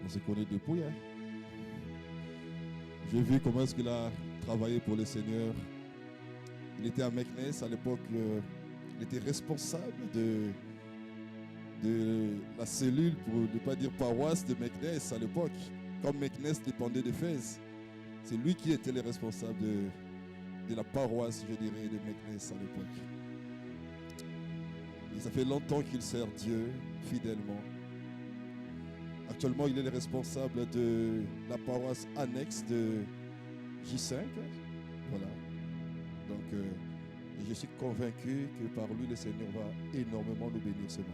On se connaît depuis. Hein. J'ai vu comment est-ce qu'il a travaillé pour le Seigneur. Il était à Meknes à l'époque. Il était responsable de la cellule, pour ne pas dire paroisse, de Meknes à l'époque. Comme Meknes dépendait de Fès. C'est lui qui était le responsable de la paroisse, je dirais, de Meknes à l'époque. Et ça fait longtemps qu'il sert Dieu fidèlement. Actuellement, il est le responsable de la paroisse annexe de J5. Voilà. Donc, je suis convaincu que par lui, le Seigneur va énormément nous bénir ce matin.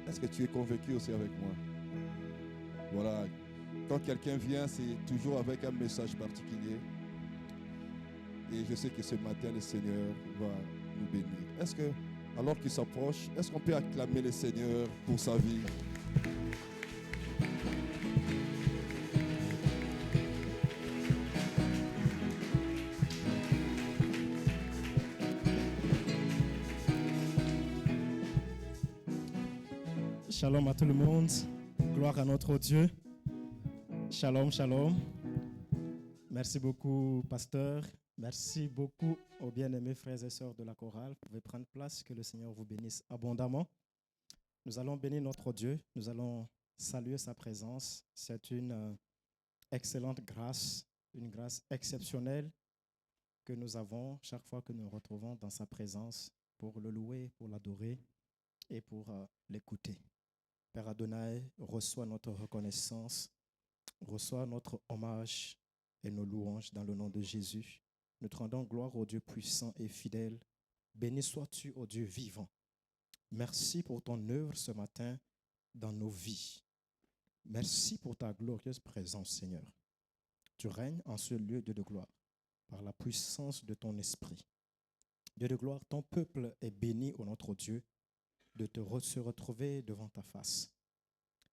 Est-ce que tu es convaincu aussi avec moi? Voilà. Quand quelqu'un vient, c'est toujours avec un message particulier. Et je sais que ce matin, le Seigneur va nous bénir. Est-ce que, alors qu'il s'approche, est-ce qu'on peut acclamer le Seigneur pour sa vie? Shalom à tout le monde. Gloire à notre Dieu. Shalom, shalom. Merci beaucoup, pasteur. Merci beaucoup aux bien-aimés frères et sœurs de la chorale. Vous pouvez prendre place, que le Seigneur vous bénisse abondamment. Nous allons bénir notre Dieu. Nous allons saluer sa présence. C'est une excellente grâce, une grâce exceptionnelle que nous avons chaque fois que nous nous retrouvons dans sa présence pour le louer, pour l'adorer et pour l'écouter. Père Adonai, reçois notre reconnaissance, reçois notre hommage et nos louanges dans le nom de Jésus. Nous te rendons gloire au Dieu puissant et fidèle. Béni sois-tu au Dieu vivant. Merci pour ton œuvre ce matin dans nos vies. Merci pour ta glorieuse présence, Seigneur. Tu règnes en ce lieu, Dieu de gloire, par la puissance de ton esprit. Dieu de gloire, ton peuple est béni, ô notre Dieu, de se retrouver devant ta face.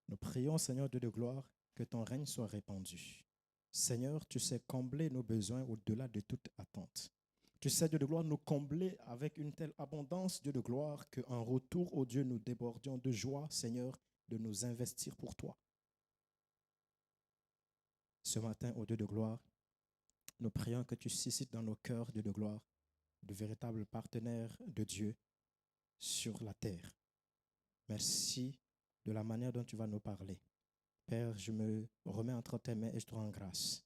Nous prions, Seigneur Dieu de gloire, que ton règne soit répandu. Seigneur, tu sais combler nos besoins au-delà de toute attente. Tu sais, Dieu de gloire, nous combler avec une telle abondance, Dieu de gloire, qu'en retour, ô Dieu, nous débordions de joie, Seigneur, de nous investir pour toi. Ce matin, ô Dieu de gloire, nous prions que tu suscites dans nos cœurs, Dieu de gloire, de véritables partenaires de Dieu sur la terre. Merci de la manière dont tu vas nous parler. Père, je me remets entre tes mains et je te rends grâce.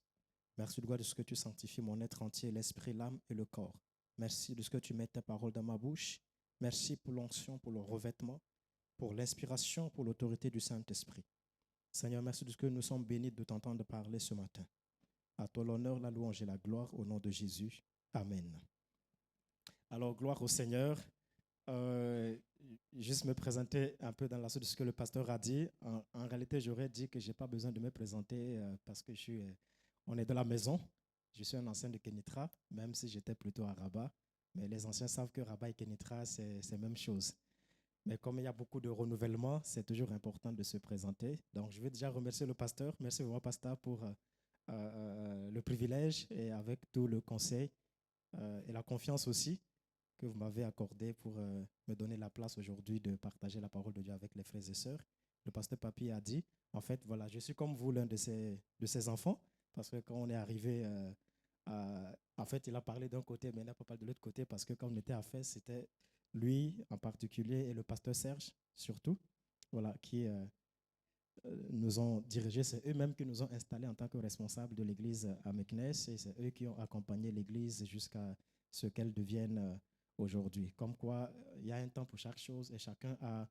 Merci de gloire de ce que tu sanctifies mon être entier, l'esprit, l'âme et le corps. Merci de ce que tu mets tes paroles dans ma bouche. Merci pour l'onction, pour le revêtement, pour l'inspiration, pour l'autorité du Saint-Esprit. Seigneur, merci de ce que nous sommes bénis de t'entendre parler ce matin. À toi l'honneur, la louange et la gloire au nom de Jésus. Amen. Alors, gloire au Seigneur. Juste me présenter un peu dans la suite de ce que le pasteur a dit. En réalité, j'aurais dit que je n'ai pas besoin de me présenter parce que on est de la maison. Je suis un ancien de Kenitra, même si j'étais plutôt à Rabat. Mais les anciens savent que Rabat et Kenitra, c'est la même chose. Mais comme il y a beaucoup de renouvellement, c'est toujours important de se présenter. Donc, je vais déjà remercier le pasteur. Merci vraiment, pasteur, pour le privilège et avec tout le conseil et la confiance aussi que vous m'avez accordé pour me donner la place aujourd'hui de partager la parole de Dieu avec les frères et sœurs. Le pasteur Papi a dit, en fait, voilà, je suis comme vous, l'un de ses enfants, parce que quand on est arrivé, en fait, il a parlé d'un côté, mais il n'a pas parlé de l'autre côté, parce que quand on était à Fès, c'était lui en particulier et le pasteur Serge, surtout, voilà, qui nous ont dirigés. C'est eux-mêmes qui nous ont installés en tant que responsables de l'église à Meknes, et c'est eux qui ont accompagné l'église jusqu'à ce qu'elle devienne aujourd'hui. Comme quoi, il y a un temps pour chaque chose et chacun a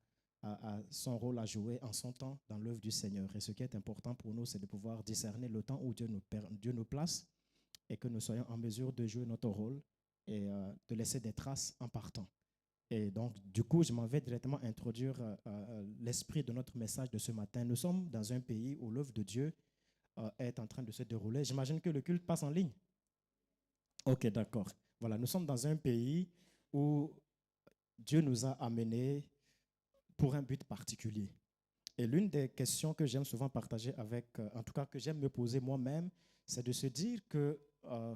son rôle à jouer en son temps dans l'œuvre du Seigneur. Et ce qui est important pour nous, c'est de pouvoir discerner le temps où Dieu nous place et que nous soyons en mesure de jouer notre rôle et de laisser des traces en partant. Et donc, du coup, je m'en vais directement introduire l'esprit de notre message de ce matin. Nous sommes dans un pays où l'œuvre de Dieu est en train de se dérouler. J'imagine que le culte passe en ligne. Ok, d'accord. Voilà, nous sommes dans un pays où Dieu nous a amenés pour un but particulier. Et l'une des questions que j'aime souvent partager avec, en tout cas que j'aime me poser moi-même, c'est de se dire que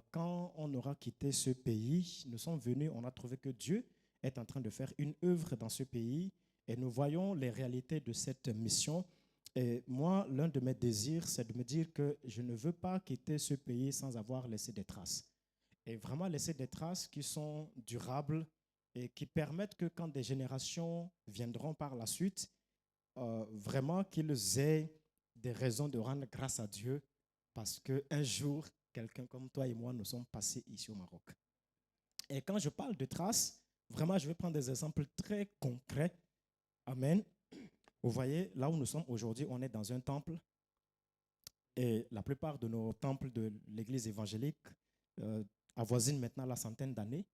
quand on aura quitté ce pays, nous sommes venus, on a trouvé que Dieu est en train de faire une œuvre dans ce pays et nous voyons les réalités de cette mission Et moi, l'un de mes désirs, c'est de me dire que je ne veux pas quitter ce pays sans avoir laissé des traces. Et vraiment laisser des traces qui sont durables et qui permettent que quand des générations viendront par la suite, vraiment qu'ils aient des raisons de rendre grâce à Dieu parce qu'un jour, quelqu'un comme toi et moi, nous sommes passés ici au Maroc. Et quand je parle de traces, vraiment, je vais prendre des exemples très concrets. Amen. Vous voyez, là où nous sommes aujourd'hui, on est dans un temple. Et la plupart de nos temples de l'église évangélique avoisinent maintenant la centaine d'années.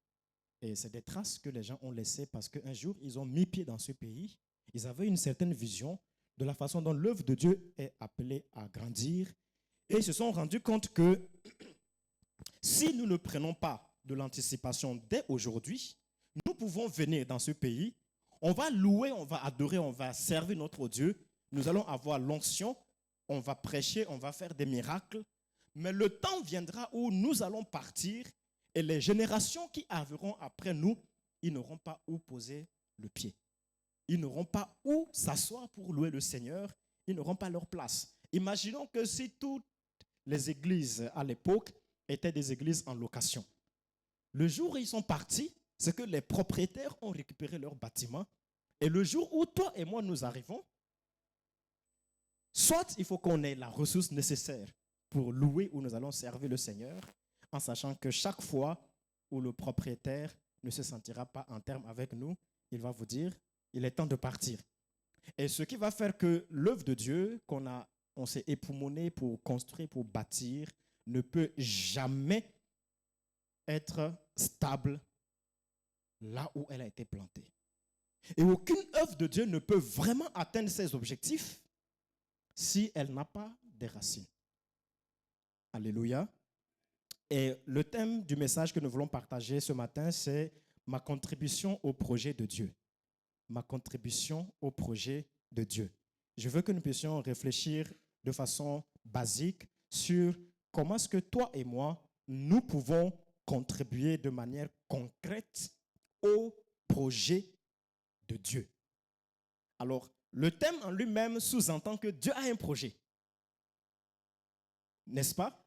Et c'est des traces que les gens ont laissées parce qu'un jour, ils ont mis pied dans ce pays. Ils avaient une certaine vision de la façon dont l'œuvre de Dieu est appelée à grandir. Et ils se sont rendus compte que si nous ne prenons pas de l'anticipation dès aujourd'hui, nous pouvons venir dans ce pays, on va louer, on va adorer, on va servir notre Dieu, nous allons avoir l'onction, on va prêcher, on va faire des miracles, mais le temps viendra où nous allons partir et les générations qui arriveront après nous, ils n'auront pas où poser le pied. Ils n'auront pas où s'asseoir pour louer le Seigneur, ils n'auront pas leur place. Imaginons que si toutes les églises à l'époque étaient des églises en location. Le jour où ils sont partis, c'est que les propriétaires ont récupéré leurs bâtiments. Et le jour où toi et moi nous arrivons, soit il faut qu'on ait la ressource nécessaire pour louer où nous allons servir le Seigneur, en sachant que chaque fois où le propriétaire ne se sentira pas en terme avec nous, il va vous dire, il est temps de partir. Et ce qui va faire que l'œuvre de Dieu on s'est époumoné pour construire, pour bâtir, ne peut jamais être stable là où elle a été plantée. Et aucune œuvre de Dieu ne peut vraiment atteindre ses objectifs si elle n'a pas des racines. Alléluia. Et le thème du message que nous voulons partager ce matin, c'est ma contribution au projet de Dieu. Ma contribution au projet de Dieu. Je veux que nous puissions réfléchir de façon basique sur comment est-ce que toi et moi, nous pouvons contribuer de manière concrète au projet de Dieu. Alors, le thème en lui-même sous-entend que Dieu a un projet. N'est-ce pas?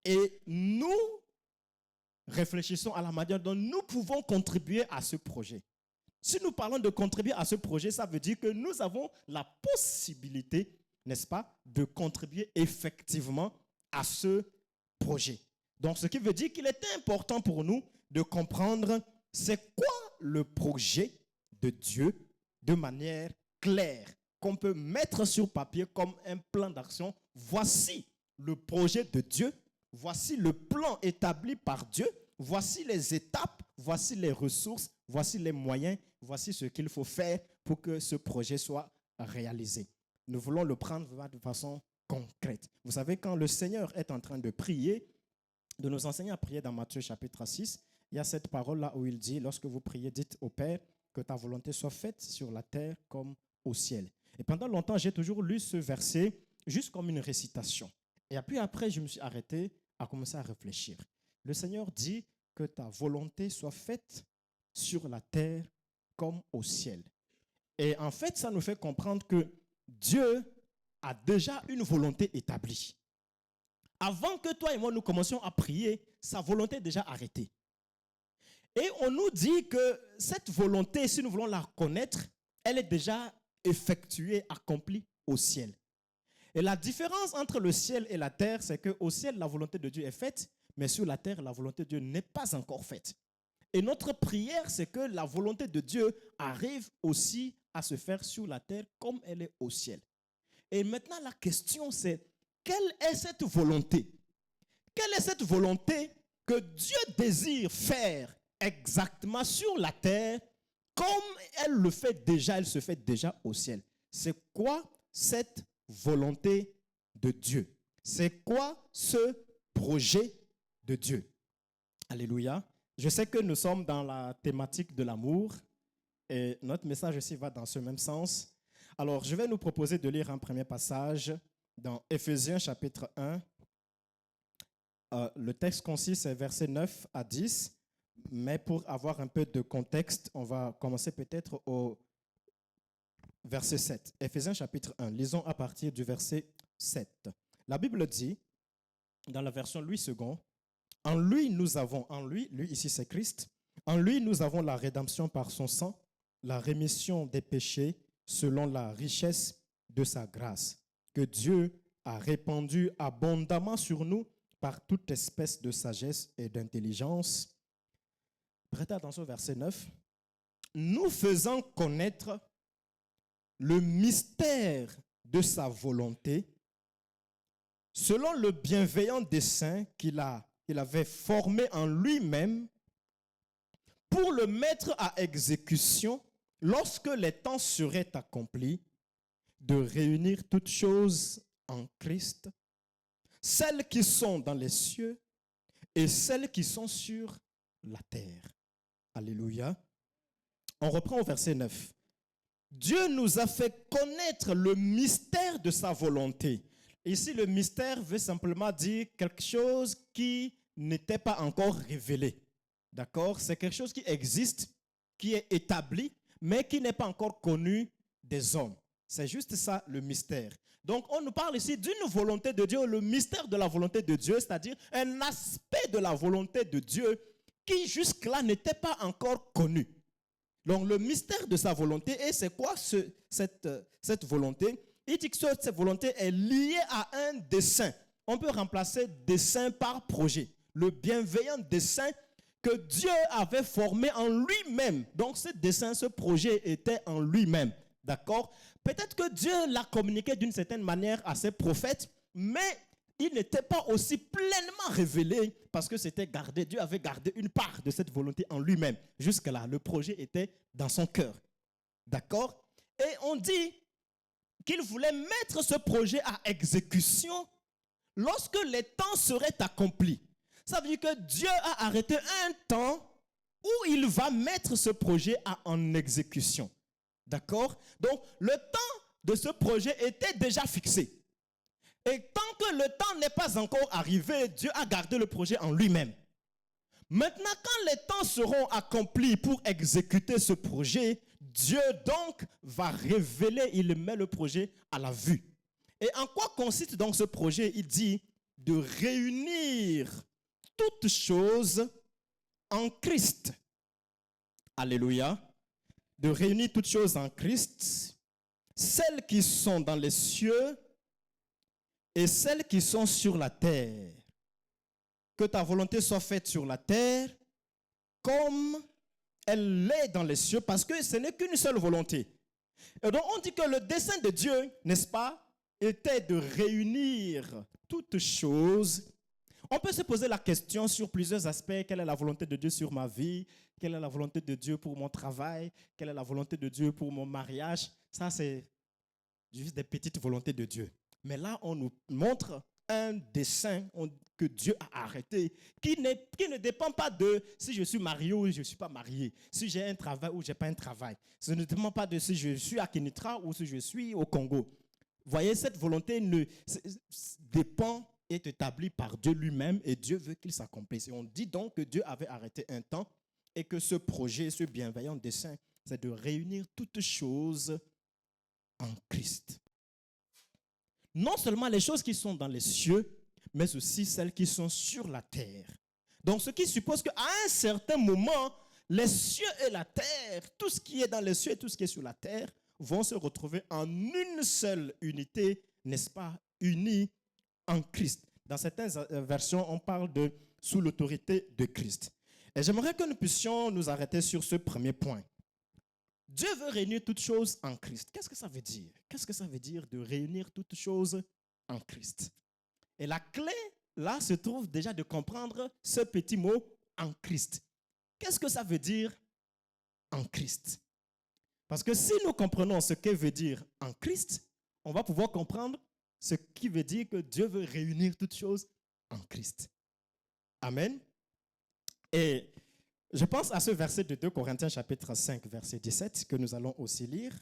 Et nous réfléchissons à la manière dont nous pouvons contribuer à ce projet. Si nous parlons de contribuer à ce projet, ça veut dire que nous avons la possibilité, n'est-ce pas, de contribuer effectivement à ce projet. Donc, ce qui veut dire qu'il est important pour nous de comprendre c'est quoi le projet de Dieu de manière claire, qu'on peut mettre sur papier comme un plan d'action. Voici le projet de Dieu, voici le plan établi par Dieu, voici les étapes, voici les ressources, voici les moyens, voici ce qu'il faut faire pour que ce projet soit réalisé. Nous voulons le prendre de façon concrète. Vous savez, quand le Seigneur est en train de prier, de nous enseigner à prier dans Matthieu chapitre 6, il y a cette parole-là où il dit, lorsque vous priez, dites au Père que ta volonté soit faite sur la terre comme au ciel. Et pendant longtemps, j'ai toujours lu ce verset juste comme une récitation. Et puis après, je me suis arrêté à commencer à réfléchir. Le Seigneur dit que ta volonté soit faite sur la terre comme au ciel. Et en fait, ça nous fait comprendre que Dieu a déjà une volonté établie. Avant que toi et moi nous commencions à prier, sa volonté est déjà arrêtée. Et on nous dit que cette volonté, si nous voulons la connaître, elle est déjà effectuée, accomplie au ciel. Et la différence entre le ciel et la terre, c'est qu'au ciel, la volonté de Dieu est faite, mais sur la terre, la volonté de Dieu n'est pas encore faite. Et notre prière, c'est que la volonté de Dieu arrive aussi à se faire sur la terre comme elle est au ciel. Et maintenant, la question, c'est quelle est cette volonté? Quelle est cette volonté que Dieu désire faire exactement sur la terre comme elle le fait déjà, elle se fait déjà au ciel? C'est quoi cette volonté de Dieu? C'est quoi ce projet de Dieu? Alléluia. Je sais que nous sommes dans la thématique de l'amour et notre message aussi va dans ce même sens. Alors, je vais nous proposer de lire un premier passage dans Éphésiens chapitre 1. Le texte consiste à versets 9 à 10, mais pour avoir un peu de contexte, on va commencer peut-être au verset 7. Éphésiens chapitre 1, lisons à partir du verset 7. La Bible dit, dans la version Louis II, en lui nous avons, lui ici c'est Christ, en lui nous avons la rédemption par son sang, la rémission des péchés selon la richesse de sa grâce, que Dieu a répandue abondamment sur nous par toute espèce de sagesse et d'intelligence. Prêtez attention au verset 9. Nous faisant connaître le mystère de sa volonté, selon le bienveillant dessein qu'il avait formé en lui-même, pour le mettre à exécution lorsque les temps seraient accomplis, de réunir toutes choses en Christ, celles qui sont dans les cieux et celles qui sont sur la terre. Alléluia. On reprend au verset 9. Dieu nous a fait connaître le mystère de sa volonté. Ici, le mystère veut simplement dire quelque chose qui n'était pas encore révélé. D'accord? C'est quelque chose qui existe, qui est établi, mais qui n'est pas encore connu des hommes. C'est juste ça le mystère. Donc, on nous parle ici d'une volonté de Dieu, le mystère de la volonté de Dieu, c'est-à-dire un aspect de la volonté de Dieu qui jusque-là n'était pas encore connu. Donc, le mystère de sa volonté, et c'est quoi cette volonté? Il dit que cette volonté est liée à un dessein. On peut remplacer dessein par projet. Le bienveillant dessein que Dieu avait formé en lui-même. Donc, ce dessein, ce projet était en lui-même. D'accord? Peut-être que Dieu l'a communiqué d'une certaine manière à ses prophètes, mais il n'était pas aussi pleinement révélé parce que c'était gardé. Dieu avait gardé une part de cette volonté en lui-même. Jusque-là, le projet était dans son cœur. D'accord? Et on dit qu'il voulait mettre ce projet à exécution lorsque les temps seraient accomplis. Ça veut dire que Dieu a arrêté un temps où il va mettre ce projet en exécution. D'accord? Donc, le temps de ce projet était déjà fixé. Et tant que le temps n'est pas encore arrivé, Dieu a gardé le projet en lui-même. Maintenant, quand les temps seront accomplis pour exécuter ce projet, Dieu donc va révéler, il met le projet à la vue. Et en quoi consiste donc ce projet? Il dit de réunir toutes choses en Christ. Alléluia. De réunir toutes choses en Christ, celles qui sont dans les cieux et celles qui sont sur la terre. Que ta volonté soit faite sur la terre comme elle l'est dans les cieux, parce que ce n'est qu'une seule volonté. Et donc on dit que le dessein de Dieu, n'est-ce pas, était de réunir toutes choses. On peut se poser la question sur plusieurs aspects. Quelle est la volonté de Dieu sur ma vie? Quelle est la volonté de Dieu pour mon travail? Quelle est la volonté de Dieu pour mon mariage? Ça, c'est juste des petites volontés de Dieu. Mais là, on nous montre un dessein que Dieu a arrêté, qui ne dépend pas de si je suis marié ou je ne suis pas marié, si j'ai un travail ou je n'ai pas un travail. Ça ne dépend pas de si je suis à Kenitra ou si je suis au Congo. Vous voyez, cette volonté dépend, est établie par Dieu lui-même et Dieu veut qu'il s'accomplisse. Et on dit donc que Dieu avait arrêté un temps et que ce projet, ce bienveillant dessein, c'est de réunir toutes choses en Christ. Non seulement les choses qui sont dans les cieux, mais aussi celles qui sont sur la terre. Donc, ce qui suppose qu'à un certain moment, les cieux et la terre, tout ce qui est dans les cieux et tout ce qui est sur la terre, vont se retrouver en une seule unité, n'est-ce pas, unis en Christ. Dans certaines versions, on parle de sous l'autorité de Christ. Et j'aimerais que nous puissions nous arrêter sur ce premier point. Dieu veut réunir toutes choses en Christ. Qu'est-ce que ça veut dire? Qu'est-ce que ça veut dire de réunir toutes choses en Christ? Et la clé, là, se trouve déjà de comprendre ce petit mot en Christ. Qu'est-ce que ça veut dire en Christ? Parce que si nous comprenons ce que veut dire en Christ, on va pouvoir comprendre ce qui veut dire que Dieu veut réunir toutes choses en Christ. Amen. Et je pense à ce verset de 2 Corinthiens chapitre 5, verset 17, que nous allons aussi lire.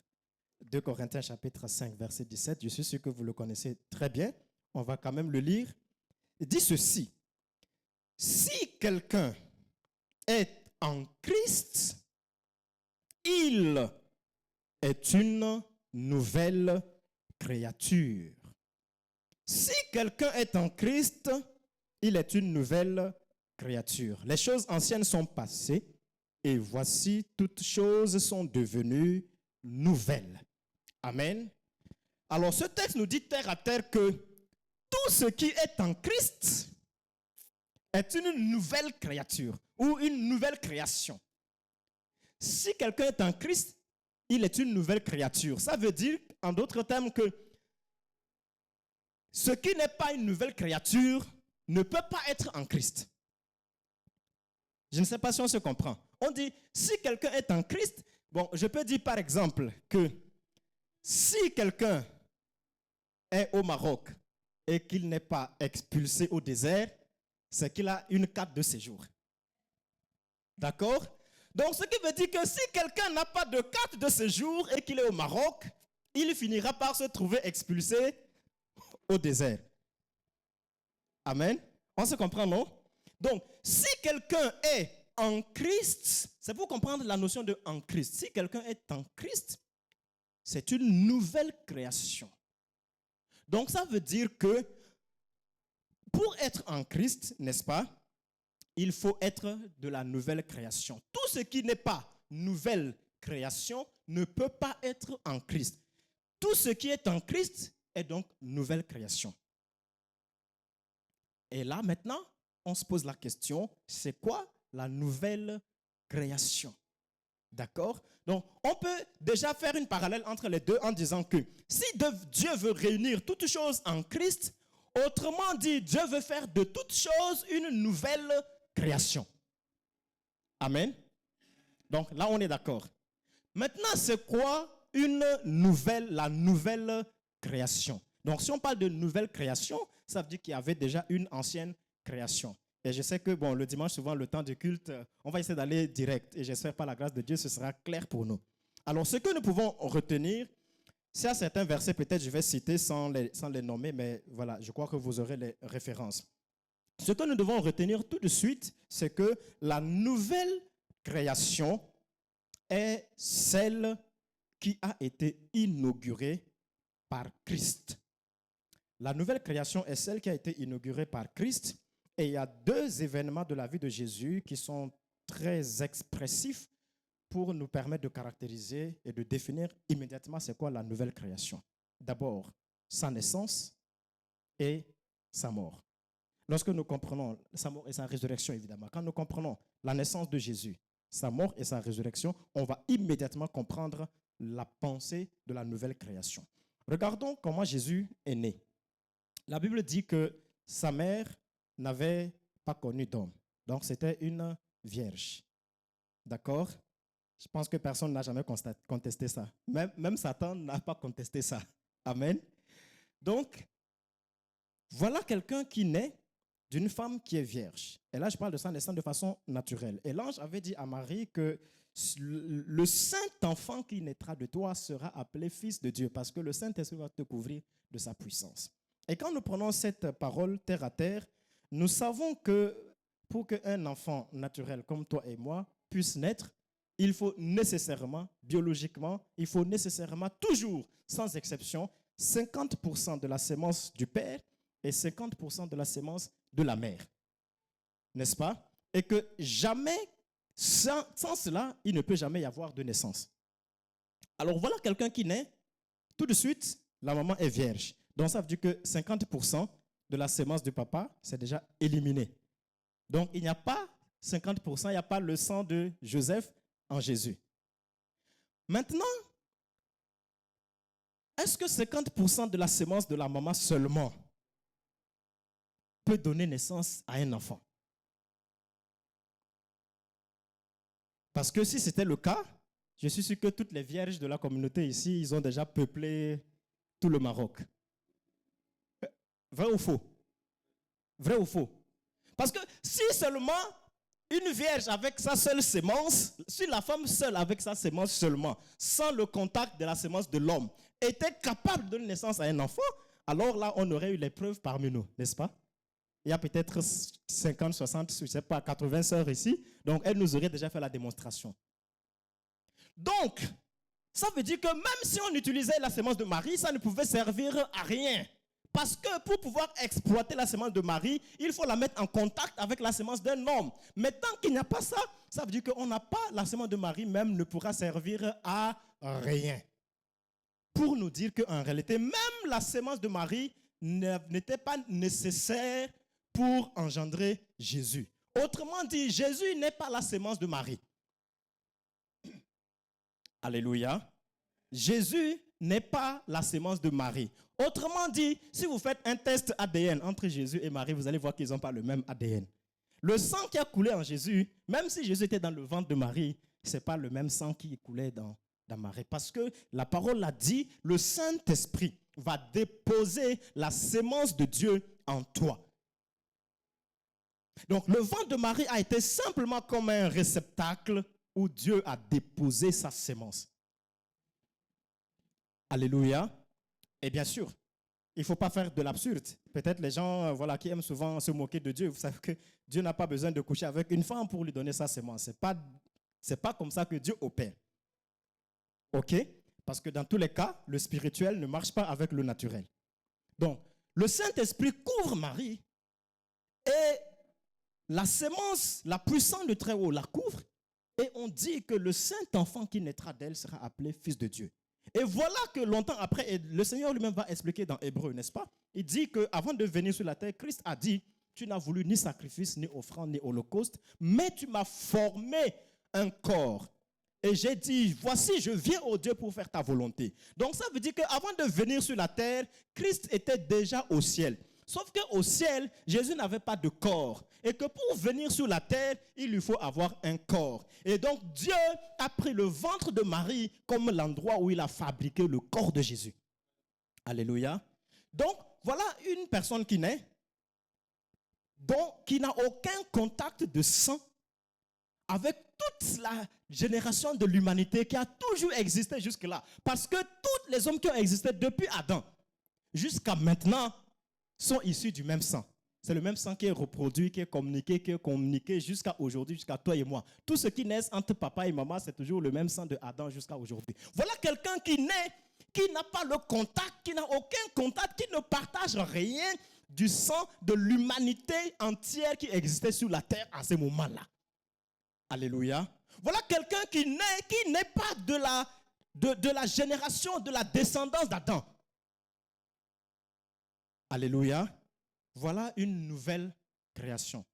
2 Corinthiens chapitre 5, verset 17, je suis sûr que vous le connaissez très bien. On va quand même le lire. Il dit ceci. Si quelqu'un est en Christ, il est une nouvelle créature. Si quelqu'un est en Christ, il est une nouvelle créature. Les choses anciennes sont passées et voici toutes choses sont devenues nouvelles. Amen. Alors ce texte nous dit terre à terre que tout ce qui est en Christ est une nouvelle créature ou une nouvelle création. Si quelqu'un est en Christ, il est une nouvelle créature. Ça veut dire, en d'autres termes, que ce qui n'est pas une nouvelle créature ne peut pas être en Christ. Je ne sais pas si on se comprend. On dit, si quelqu'un est en Christ, bon, je peux dire par exemple que si quelqu'un est au Maroc et qu'il n'est pas expulsé au désert, c'est qu'il a une carte de séjour. D'accord? Donc, ce qui veut dire que si quelqu'un n'a pas de carte de séjour et qu'il est au Maroc, il finira par se trouver expulsé au désert. Amen. On se comprend, non? Donc, si quelqu'un est en Christ, c'est pour comprendre la notion de en Christ. Si quelqu'un est en Christ, c'est une nouvelle création. Donc, ça veut dire que pour être en Christ, n'est-ce pas, il faut être de la nouvelle création. Tout ce qui n'est pas nouvelle création ne peut pas être en Christ. Tout ce qui est en Christ est donc nouvelle création. Et là, maintenant, on se pose la question, c'est quoi la nouvelle création? D'accord? Donc, on peut déjà faire une parallèle entre les deux en disant que si Dieu veut réunir toutes choses en Christ, autrement dit, Dieu veut faire de toutes choses une nouvelle création. Amen. Donc là, on est d'accord. Maintenant, c'est quoi la nouvelle création? Donc, si on parle de nouvelle création, ça veut dire qu'il y avait déjà une ancienne création. Et je sais que, bon, le dimanche, souvent, le temps de culte, on va essayer d'aller direct. Et j'espère, par la grâce de Dieu, ce sera clair pour nous. Alors, ce que nous pouvons retenir, c'est à certains versets, peut-être je vais citer sans les nommer, mais voilà, je crois que vous aurez les références. Ce que nous devons retenir tout de suite, c'est que la nouvelle création est celle qui a été inaugurée par Christ. La nouvelle création est celle qui a été inaugurée par Christ. Et il y a deux événements de la vie de Jésus qui sont très expressifs pour nous permettre de caractériser et de définir immédiatement c'est quoi la nouvelle création. D'abord, sa naissance et sa mort. Lorsque nous comprenons sa mort et sa résurrection, évidemment, quand nous comprenons la naissance de Jésus, sa mort et sa résurrection, on va immédiatement comprendre la pensée de la nouvelle création. Regardons comment Jésus est né. La Bible dit que sa mère n'avait pas connu d'homme. Donc, c'était une vierge. D'accord? Je pense que personne n'a jamais contesté ça. Même Satan n'a pas contesté ça. Amen. Donc, voilà quelqu'un qui naît d'une femme qui est vierge. Et là, je parle de sa naissance de façon naturelle. Et l'ange avait dit à Marie que le saint enfant qui naîtra de toi sera appelé fils de Dieu, parce que le Saint-Esprit va te couvrir de sa puissance. Et quand nous prenons cette parole terre à terre, nous savons que pour qu'un enfant naturel comme toi et moi puisse naître, il faut nécessairement, biologiquement, il faut nécessairement toujours, sans exception, 50% de la sémence du père et 50% de la sémence de la mère. N'est-ce pas? Et que jamais, sans cela, il ne peut jamais y avoir de naissance. Alors voilà quelqu'un qui naît, tout de suite, la maman est vierge. Donc ça veut dire que 50% de la sémence du papa, c'est déjà éliminé. Donc il n'y a pas 50%, il n'y a pas le sang de Joseph en Jésus. Maintenant, est-ce que 50% de la sémence de la maman seulement peut donner naissance à un enfant? Parce que si c'était le cas, je suis sûr que toutes les vierges de la communauté ici, ils ont déjà peuplé tout le Maroc. Vrai ou faux? Vrai ou faux? Parce que si seulement une vierge avec sa seule sémence, si la femme seule avec sa sémence seulement, sans le contact de la sémence de l'homme, était capable de donner naissance à un enfant, alors là, on aurait eu les preuves parmi nous, n'est-ce pas? Il y a peut-être 50, 60, je ne sais pas, 80 sœurs ici, donc elles nous auraient déjà fait la démonstration. Donc, Ça veut dire que même si on utilisait la sémence de Marie, ça ne pouvait servir à rien. Parce que pour pouvoir exploiter la sémence de Marie, il faut la mettre en contact avec la sémence d'un homme. Mais tant qu'il n'y a pas ça, ça veut dire qu'on n'a pas la sémence de Marie même ne pourra servir à rien. Pour nous dire qu'en réalité, même la sémence de Marie n'était pas nécessaire pour engendrer Jésus. Autrement dit, Jésus n'est pas la sémence de Marie. Alléluia. Jésus n'est pas la sémence de Marie. Autrement dit, si vous faites un test ADN entre Jésus et Marie, vous allez voir qu'ils n'ont pas le même ADN. Le sang qui a coulé en Jésus, même si Jésus était dans le ventre de Marie, ce n'est pas le même sang qui coulait dans Marie. Parce que la parole l'a dit, le Saint-Esprit va déposer la sémence de Dieu en toi. Donc le ventre de Marie a été simplement comme un réceptacle où Dieu a déposé sa sémence. Alléluia. Et bien sûr, il ne faut pas faire de l'absurde. Peut-être les gens qui aiment souvent se moquer de Dieu, vous savez que Dieu n'a pas besoin de coucher avec une femme pour lui donner sa sémence. Ce n'est pas comme ça que Dieu opère. OK? Parce que dans tous les cas, le spirituel ne marche pas avec le naturel. Donc, le Saint-Esprit couvre Marie et la sémence, la puissance de Très-Haut la couvre et on dit que le Saint-Enfant qui naîtra d'elle sera appelé Fils de Dieu. Et voilà que longtemps après, et le Seigneur lui-même va expliquer dans Hébreu, n'est-ce pas? Il dit qu'avant de venir sur la terre, Christ a dit, tu n'as voulu ni sacrifice, ni offrande, ni holocauste, mais tu m'as formé un corps. Et j'ai dit, voici, je viens au Dieu pour faire ta volonté. Donc ça veut dire qu'avant de venir sur la terre, Christ était déjà au ciel. Sauf qu'au ciel, Jésus n'avait pas de corps. Et que pour venir sur la terre, il lui faut avoir un corps. Et donc Dieu a pris le ventre de Marie comme l'endroit où il a fabriqué le corps de Jésus. Alléluia. Donc voilà une personne qui naît, qui n'a aucun contact de sang avec toute la génération de l'humanité qui a toujours existé jusque-là. Parce que tous les hommes qui ont existé depuis Adam jusqu'à maintenant sont issus du même sang. C'est le même sang qui est reproduit, qui est communiqué jusqu'à aujourd'hui, jusqu'à toi et moi. Tout ce qui naît entre papa et maman, c'est toujours le même sang de Adam jusqu'à aujourd'hui. Voilà quelqu'un qui naît, qui n'a pas le contact, qui n'a aucun contact, qui ne partage rien du sang de l'humanité entière qui existait sur la terre à ce moment-là. Alléluia. Voilà quelqu'un qui n'est pas de la génération, de la descendance d'Adam. Alléluia. Voilà une nouvelle création.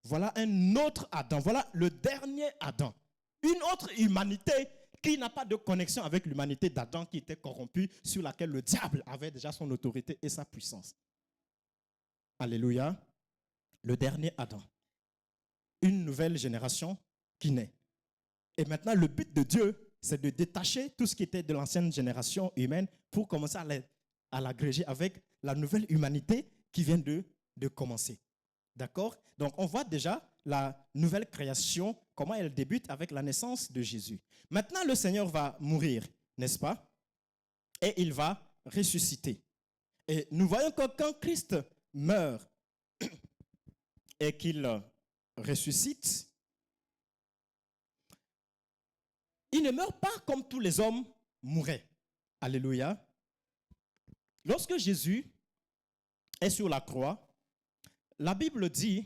Voilà un autre Adam. Voilà le dernier Adam. Une autre humanité qui n'a pas de connexion avec l'humanité d'Adam qui était corrompue, sur laquelle le diable avait déjà son autorité et sa puissance. Alléluia. Le dernier Adam. Une nouvelle génération qui naît. Et maintenant, le but de Dieu, c'est de détacher tout ce qui était de l'ancienne génération humaine pour commencer à l'agréger avec la nouvelle humanité qui vient de commencer. D'accord? Donc, on voit déjà la nouvelle création, comment elle débute avec la naissance de Jésus. Maintenant, le Seigneur va mourir, n'est-ce pas? Et il va ressusciter. Et nous voyons que quand Christ meurt et qu'il ressuscite, il ne meurt pas comme tous les hommes mouraient. Alléluia. Lorsque Jésus est sur la croix, la Bible dit,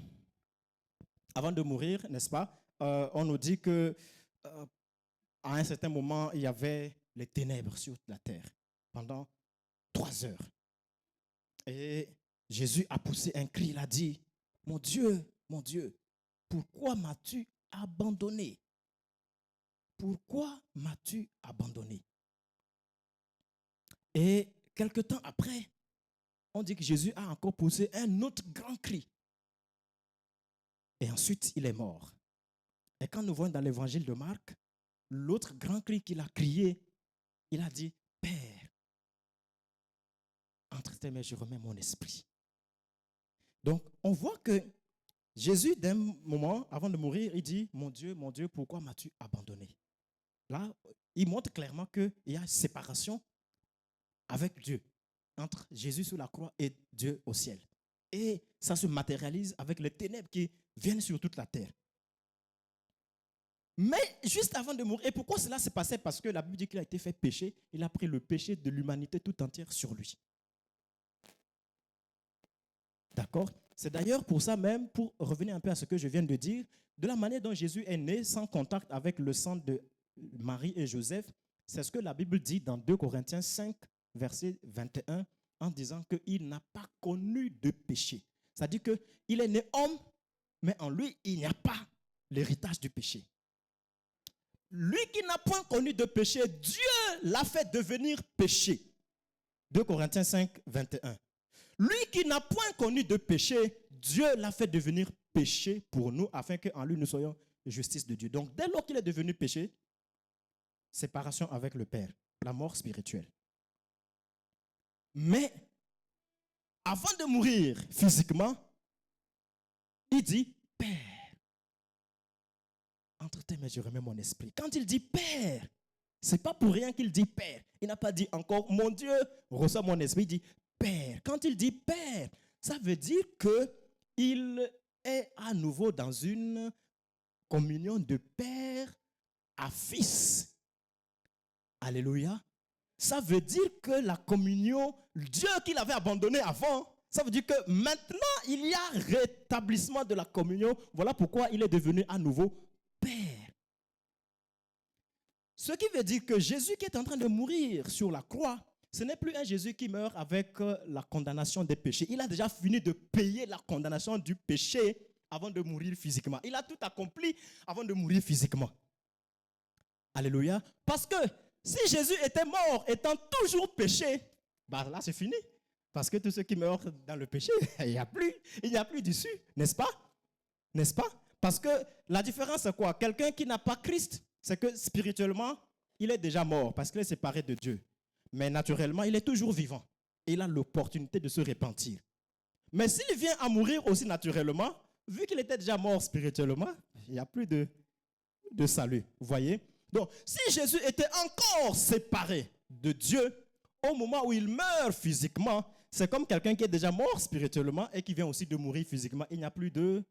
avant de mourir, n'est-ce pas, on nous dit que à un certain moment, il y avait les ténèbres sur la terre pendant 3 heures. Et Jésus a poussé un cri, il a dit, mon Dieu, pourquoi m'as-tu abandonné? Pourquoi m'as-tu abandonné? Et quelque temps après, on dit que Jésus a encore poussé un autre grand cri. Et ensuite, il est mort. Et quand nous voyons dans l'évangile de Marc, l'autre grand cri qu'il a crié, il a dit, Père, entre tes mains, je remets mon esprit. Donc, on voit que Jésus, d'un moment, avant de mourir, il dit, mon Dieu, pourquoi m'as-tu abandonné? Là, il montre clairement qu'il y a une séparation avec Dieu, entre Jésus sur la croix et Dieu au ciel. Et ça se matérialise avec les ténèbres qui viennent sur toute la terre. Mais juste avant de mourir, et pourquoi cela s'est passé? Parce que la Bible dit qu'il a été fait péché, il a pris le péché de l'humanité tout entière sur lui. D'accord? C'est d'ailleurs pour ça même, pour revenir un peu à ce que je viens de dire, de la manière dont Jésus est né sans contact avec le sang de Marie et Joseph, c'est ce que la Bible dit dans 2 Corinthiens 5, verset 21, en disant qu'il n'a pas connu de péché. C'est-à-dire qu'il est né homme, mais en lui, il n'y a pas l'héritage du péché. Lui qui n'a point connu de péché, Dieu l'a fait devenir péché. 2 Corinthiens 5, 21. Lui qui n'a point connu de péché, Dieu l'a fait devenir péché pour nous, afin qu'en lui nous soyons justice de Dieu. Donc dès lors qu'il est devenu péché, séparation avec le Père, la mort spirituelle. Mais avant de mourir physiquement, il dit Père. Entre tes mains, je remets mon esprit. Quand il dit Père, ce n'est pas pour rien qu'il dit Père. Il n'a pas dit encore mon Dieu, reçois mon esprit. Il dit Père. Quand il dit Père, ça veut dire qu'il est à nouveau dans une communion de père à fils. Alléluia. Ça veut dire que la communion, Dieu qu'il avait abandonné avant, ça veut dire que maintenant il y a rétablissement de la communion. Voilà pourquoi il est devenu à nouveau Père. Ce qui veut dire que Jésus qui est en train de mourir sur la croix, ce n'est plus un Jésus qui meurt avec la condamnation des péchés. Il a déjà fini de payer la condamnation du péché avant de mourir physiquement. Il a tout accompli avant de mourir physiquement. Alléluia. Parce que si Jésus était mort étant toujours péché, bah là c'est fini. Parce que tous ceux qui meurent dans le péché, il n'y a plus d'issue, n'est-ce pas? N'est-ce pas? Parce que la différence c'est quoi? Quelqu'un qui n'a pas Christ, c'est que spirituellement, il est déjà mort parce qu'il est séparé de Dieu. Mais naturellement, il est toujours vivant. Et il a l'opportunité de se repentir. Mais s'il vient à mourir aussi naturellement, vu qu'il était déjà mort spirituellement, il n'y a plus de salut. Vous voyez? Donc, si Jésus était encore séparé de Dieu, au moment où il meurt physiquement, c'est comme quelqu'un qui est déjà mort spirituellement et qui vient aussi de mourir physiquement. Il n'y a plus de...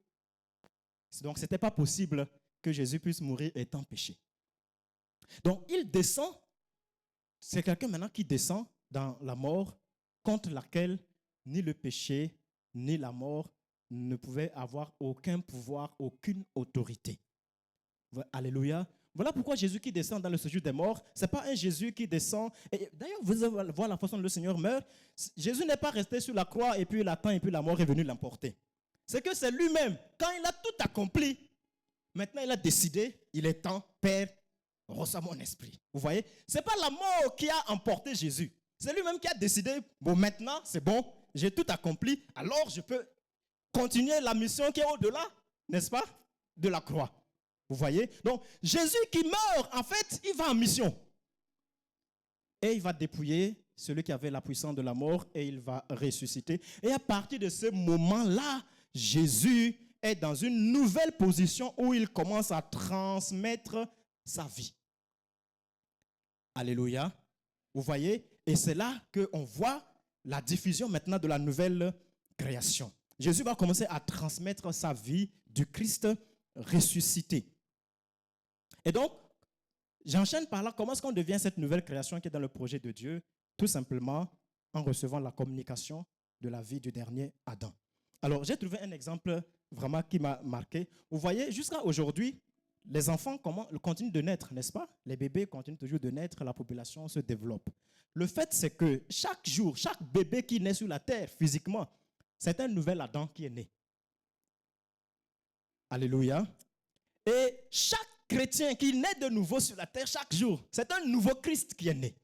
Donc, ce n'était pas possible que Jésus puisse mourir étant péché. Donc, il descend. C'est quelqu'un maintenant qui descend dans la mort contre laquelle ni le péché, ni la mort ne pouvaient avoir aucun pouvoir, aucune autorité. Alléluia. Voilà pourquoi Jésus qui descend dans le séjour des morts, ce n'est pas un Jésus qui descend. Et d'ailleurs, vous allez voir la façon dont le Seigneur meurt. Jésus n'est pas resté sur la croix et puis il attend et puis la mort est venue l'emporter. C'est que c'est lui-même, quand il a tout accompli, maintenant il a décidé, il est temps, Père, reçois mon esprit. Vous voyez? Ce n'est pas la mort qui a emporté Jésus. C'est lui-même qui a décidé, bon maintenant c'est bon, j'ai tout accompli, alors je peux continuer la mission qui est au-delà, n'est-ce pas, de la croix. Vous voyez? Donc, Jésus qui meurt, en fait, il va en mission. Et il va dépouiller celui qui avait la puissance de la mort et il va ressusciter. Et à partir de ce moment-là, Jésus est dans une nouvelle position où il commence à transmettre sa vie. Alléluia. Vous voyez? Et c'est là qu'on voit la diffusion maintenant de la nouvelle création. Jésus va commencer à transmettre sa vie du Christ ressuscité. Et donc, j'enchaîne par là. Comment est-ce qu'on devient cette nouvelle création qui est dans le projet de Dieu? Tout simplement en recevant la communication de la vie du dernier Adam. Alors, j'ai trouvé un exemple vraiment qui m'a marqué. Vous voyez, jusqu'à aujourd'hui, les enfants continuent de naître, n'est-ce pas? Les bébés continuent toujours de naître, la population se développe. Le fait, c'est que chaque jour, chaque bébé qui naît sur la terre physiquement, c'est un nouvel Adam qui est né. Alléluia. Et chaque chrétien qui naît de nouveau sur la terre chaque jour, c'est un nouveau Christ qui est né.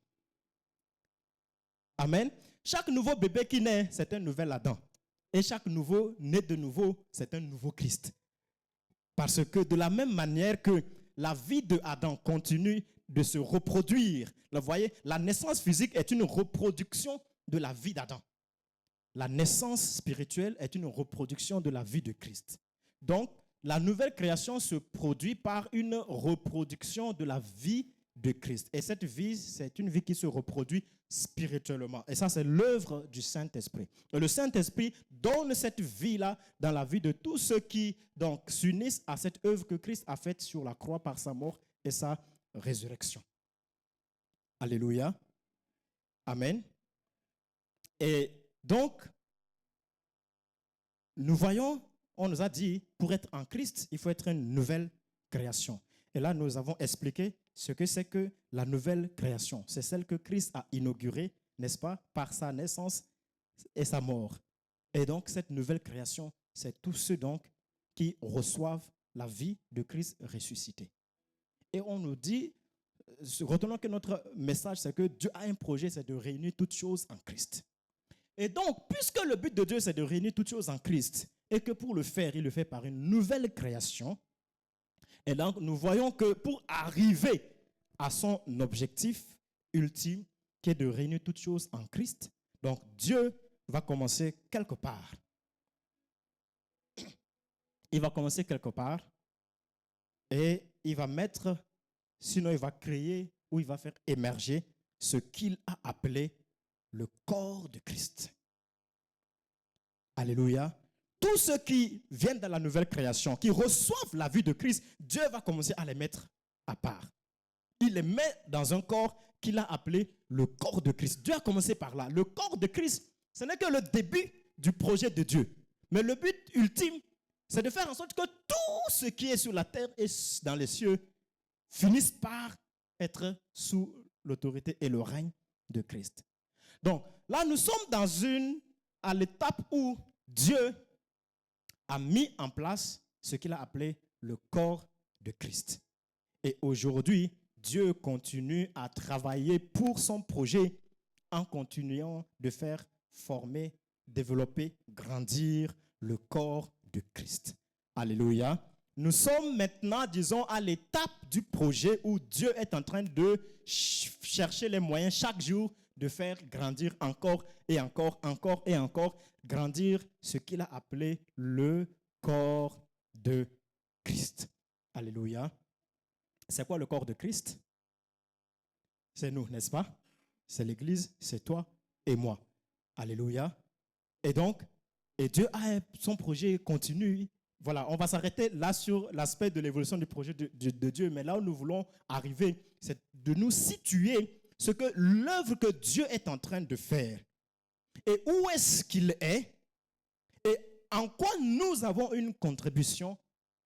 Amen. Chaque nouveau bébé qui naît, c'est un nouvel Adam. Et chaque nouveau né de nouveau, c'est un nouveau Christ. Parce que de la même manière que la vie de Adam continue de se reproduire, vous voyez, la naissance physique est une reproduction de la vie d'Adam. La naissance spirituelle est une reproduction de la vie de Christ. Donc, la nouvelle création se produit par une reproduction de la vie de Christ. Et cette vie, c'est une vie qui se reproduit spirituellement. Et ça, c'est l'œuvre du Saint-Esprit. Et le Saint-Esprit donne cette vie-là dans la vie de tous ceux qui donc s'unissent à cette œuvre que Christ a faite sur la croix par sa mort et sa résurrection. Alléluia. Amen. Et donc, nous voyons, on nous a dit, pour être en Christ, il faut être une nouvelle création. Et là, nous avons expliqué ce que c'est que la nouvelle création. C'est celle que Christ a inaugurée, n'est-ce pas, par sa naissance et sa mort. Et donc, cette nouvelle création, c'est tous ceux donc qui reçoivent la vie de Christ ressuscité. Et on nous dit, retenons que notre message, c'est que Dieu a un projet, c'est de réunir toutes choses en Christ. Et donc, puisque le but de Dieu, c'est de réunir toutes choses en Christ, et que pour le faire, il le fait par une nouvelle création, et donc nous voyons que pour arriver à son objectif ultime, qui est de réunir toutes choses en Christ, donc Dieu va commencer quelque part. Il va commencer quelque part, et il va mettre, sinon il va créer, ou il va faire émerger ce qu'il a appelé le corps de Christ. Alléluia. Tous ceux qui viennent dans la nouvelle création, qui reçoivent la vie de Christ, Dieu va commencer à les mettre à part. Il les met dans un corps qu'il a appelé le corps de Christ. Dieu a commencé par là. Le corps de Christ, ce n'est que le début du projet de Dieu. Mais le but ultime, c'est de faire en sorte que tout ce qui est sur la terre et dans les cieux finisse par être sous l'autorité et le règne de Christ. Donc là, nous sommes à l'étape où Dieu a mis en place ce qu'il a appelé le corps de Christ. Et aujourd'hui, Dieu continue à travailler pour son projet en continuant de faire former, développer, grandir le corps de Christ. Alléluia. Nous sommes maintenant, disons, à l'étape du projet où Dieu est en train de chercher les moyens chaque jour de faire grandir encore et encore, encore et encore, grandir ce qu'il a appelé le corps de Christ. Alléluia. C'est quoi le corps de Christ? C'est nous, n'est-ce pas? C'est l'Église, c'est toi et moi. Alléluia. Et donc, et Dieu a son projet continu. Voilà, on va s'arrêter là sur l'aspect de l'évolution du projet de Dieu, mais là où nous voulons arriver, c'est de nous situer ce que l'œuvre que Dieu est en train de faire. Et où est-ce qu'il est? Et en quoi nous avons une contribution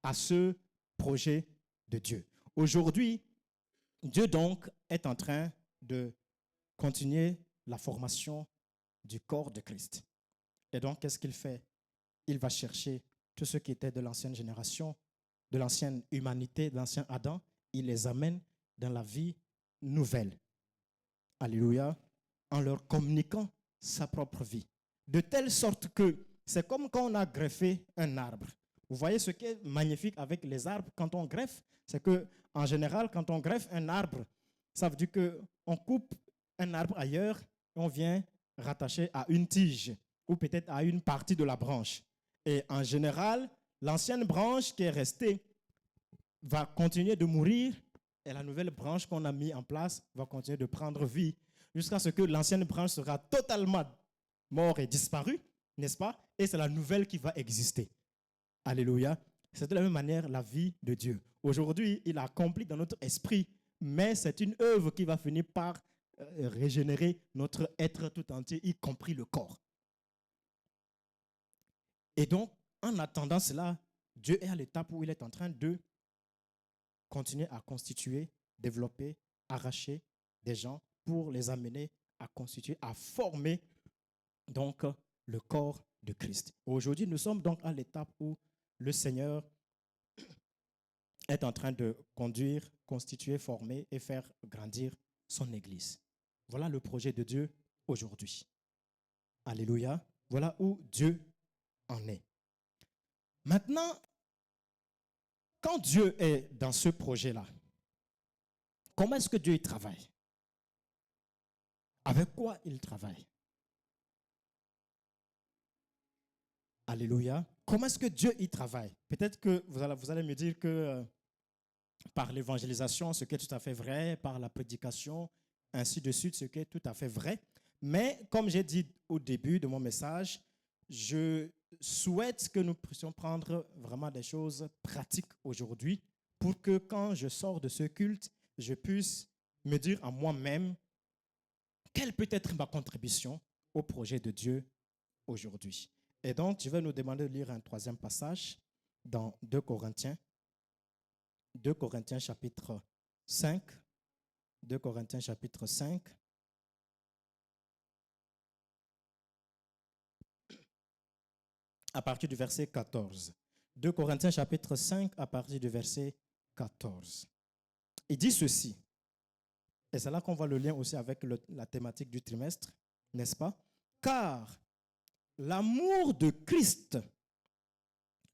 à ce projet de Dieu. Aujourd'hui, Dieu donc est en train de continuer la formation du corps de Christ. Et donc, qu'est-ce qu'il fait? Il va chercher tous ceux qui étaient de l'ancienne génération, de l'ancienne humanité, de l'ancien Adam, il les amène dans la vie nouvelle. Alléluia. En leur communiquant sa propre vie. De telle sorte que c'est comme quand on a greffé un arbre. Vous voyez ce qui est magnifique avec les arbres quand on greffe, c'est que en général, quand on greffe un arbre, ça veut dire qu'on coupe un arbre ailleurs et on vient rattacher à une tige ou peut-être à une partie de la branche. Et en général, l'ancienne branche qui est restée va continuer de mourir et la nouvelle branche qu'on a mise en place va continuer de prendre vie jusqu'à ce que l'ancienne branche sera totalement morte et disparue, n'est-ce pas? Et c'est la nouvelle qui va exister. Alléluia. C'est de la même manière la vie de Dieu. Aujourd'hui, il accomplit dans notre esprit, mais c'est une œuvre qui va finir par régénérer notre être tout entier, y compris le corps. Et donc, en attendant cela, Dieu est à l'étape où il est en train de continuer à constituer, développer, arracher des gens pour les amener à constituer, à former donc le corps de Christ. Aujourd'hui, nous sommes donc à l'étape où le Seigneur est en train de conduire, constituer, former et faire grandir son Église. Voilà le projet de Dieu aujourd'hui. Alléluia. Voilà où Dieu en est. Maintenant, quand Dieu est dans ce projet-là, comment est-ce que Dieu y travaille? Avec quoi il travaille? Alléluia. Comment est-ce que Dieu y travaille? Peut-être que vous allez me dire que par l'évangélisation, ce qui est tout à fait vrai, par la prédication, ainsi de suite, ce qui est tout à fait vrai. Mais comme j'ai dit au début de mon message, je souhaite que nous puissions prendre vraiment des choses pratiques aujourd'hui pour que quand je sors de ce culte, je puisse me dire à moi-même quelle peut être ma contribution au projet de Dieu aujourd'hui. Et donc, je vais nous demander de lire un troisième passage dans 2 Corinthiens. 2 Corinthiens chapitre 5. 2 Corinthiens chapitre 5. À partir du verset 14. 2 Corinthiens chapitre 5 à partir du verset 14. Il dit ceci. Et c'est là qu'on voit le lien aussi avec la thématique du trimestre, n'est-ce pas? Car l'amour de Christ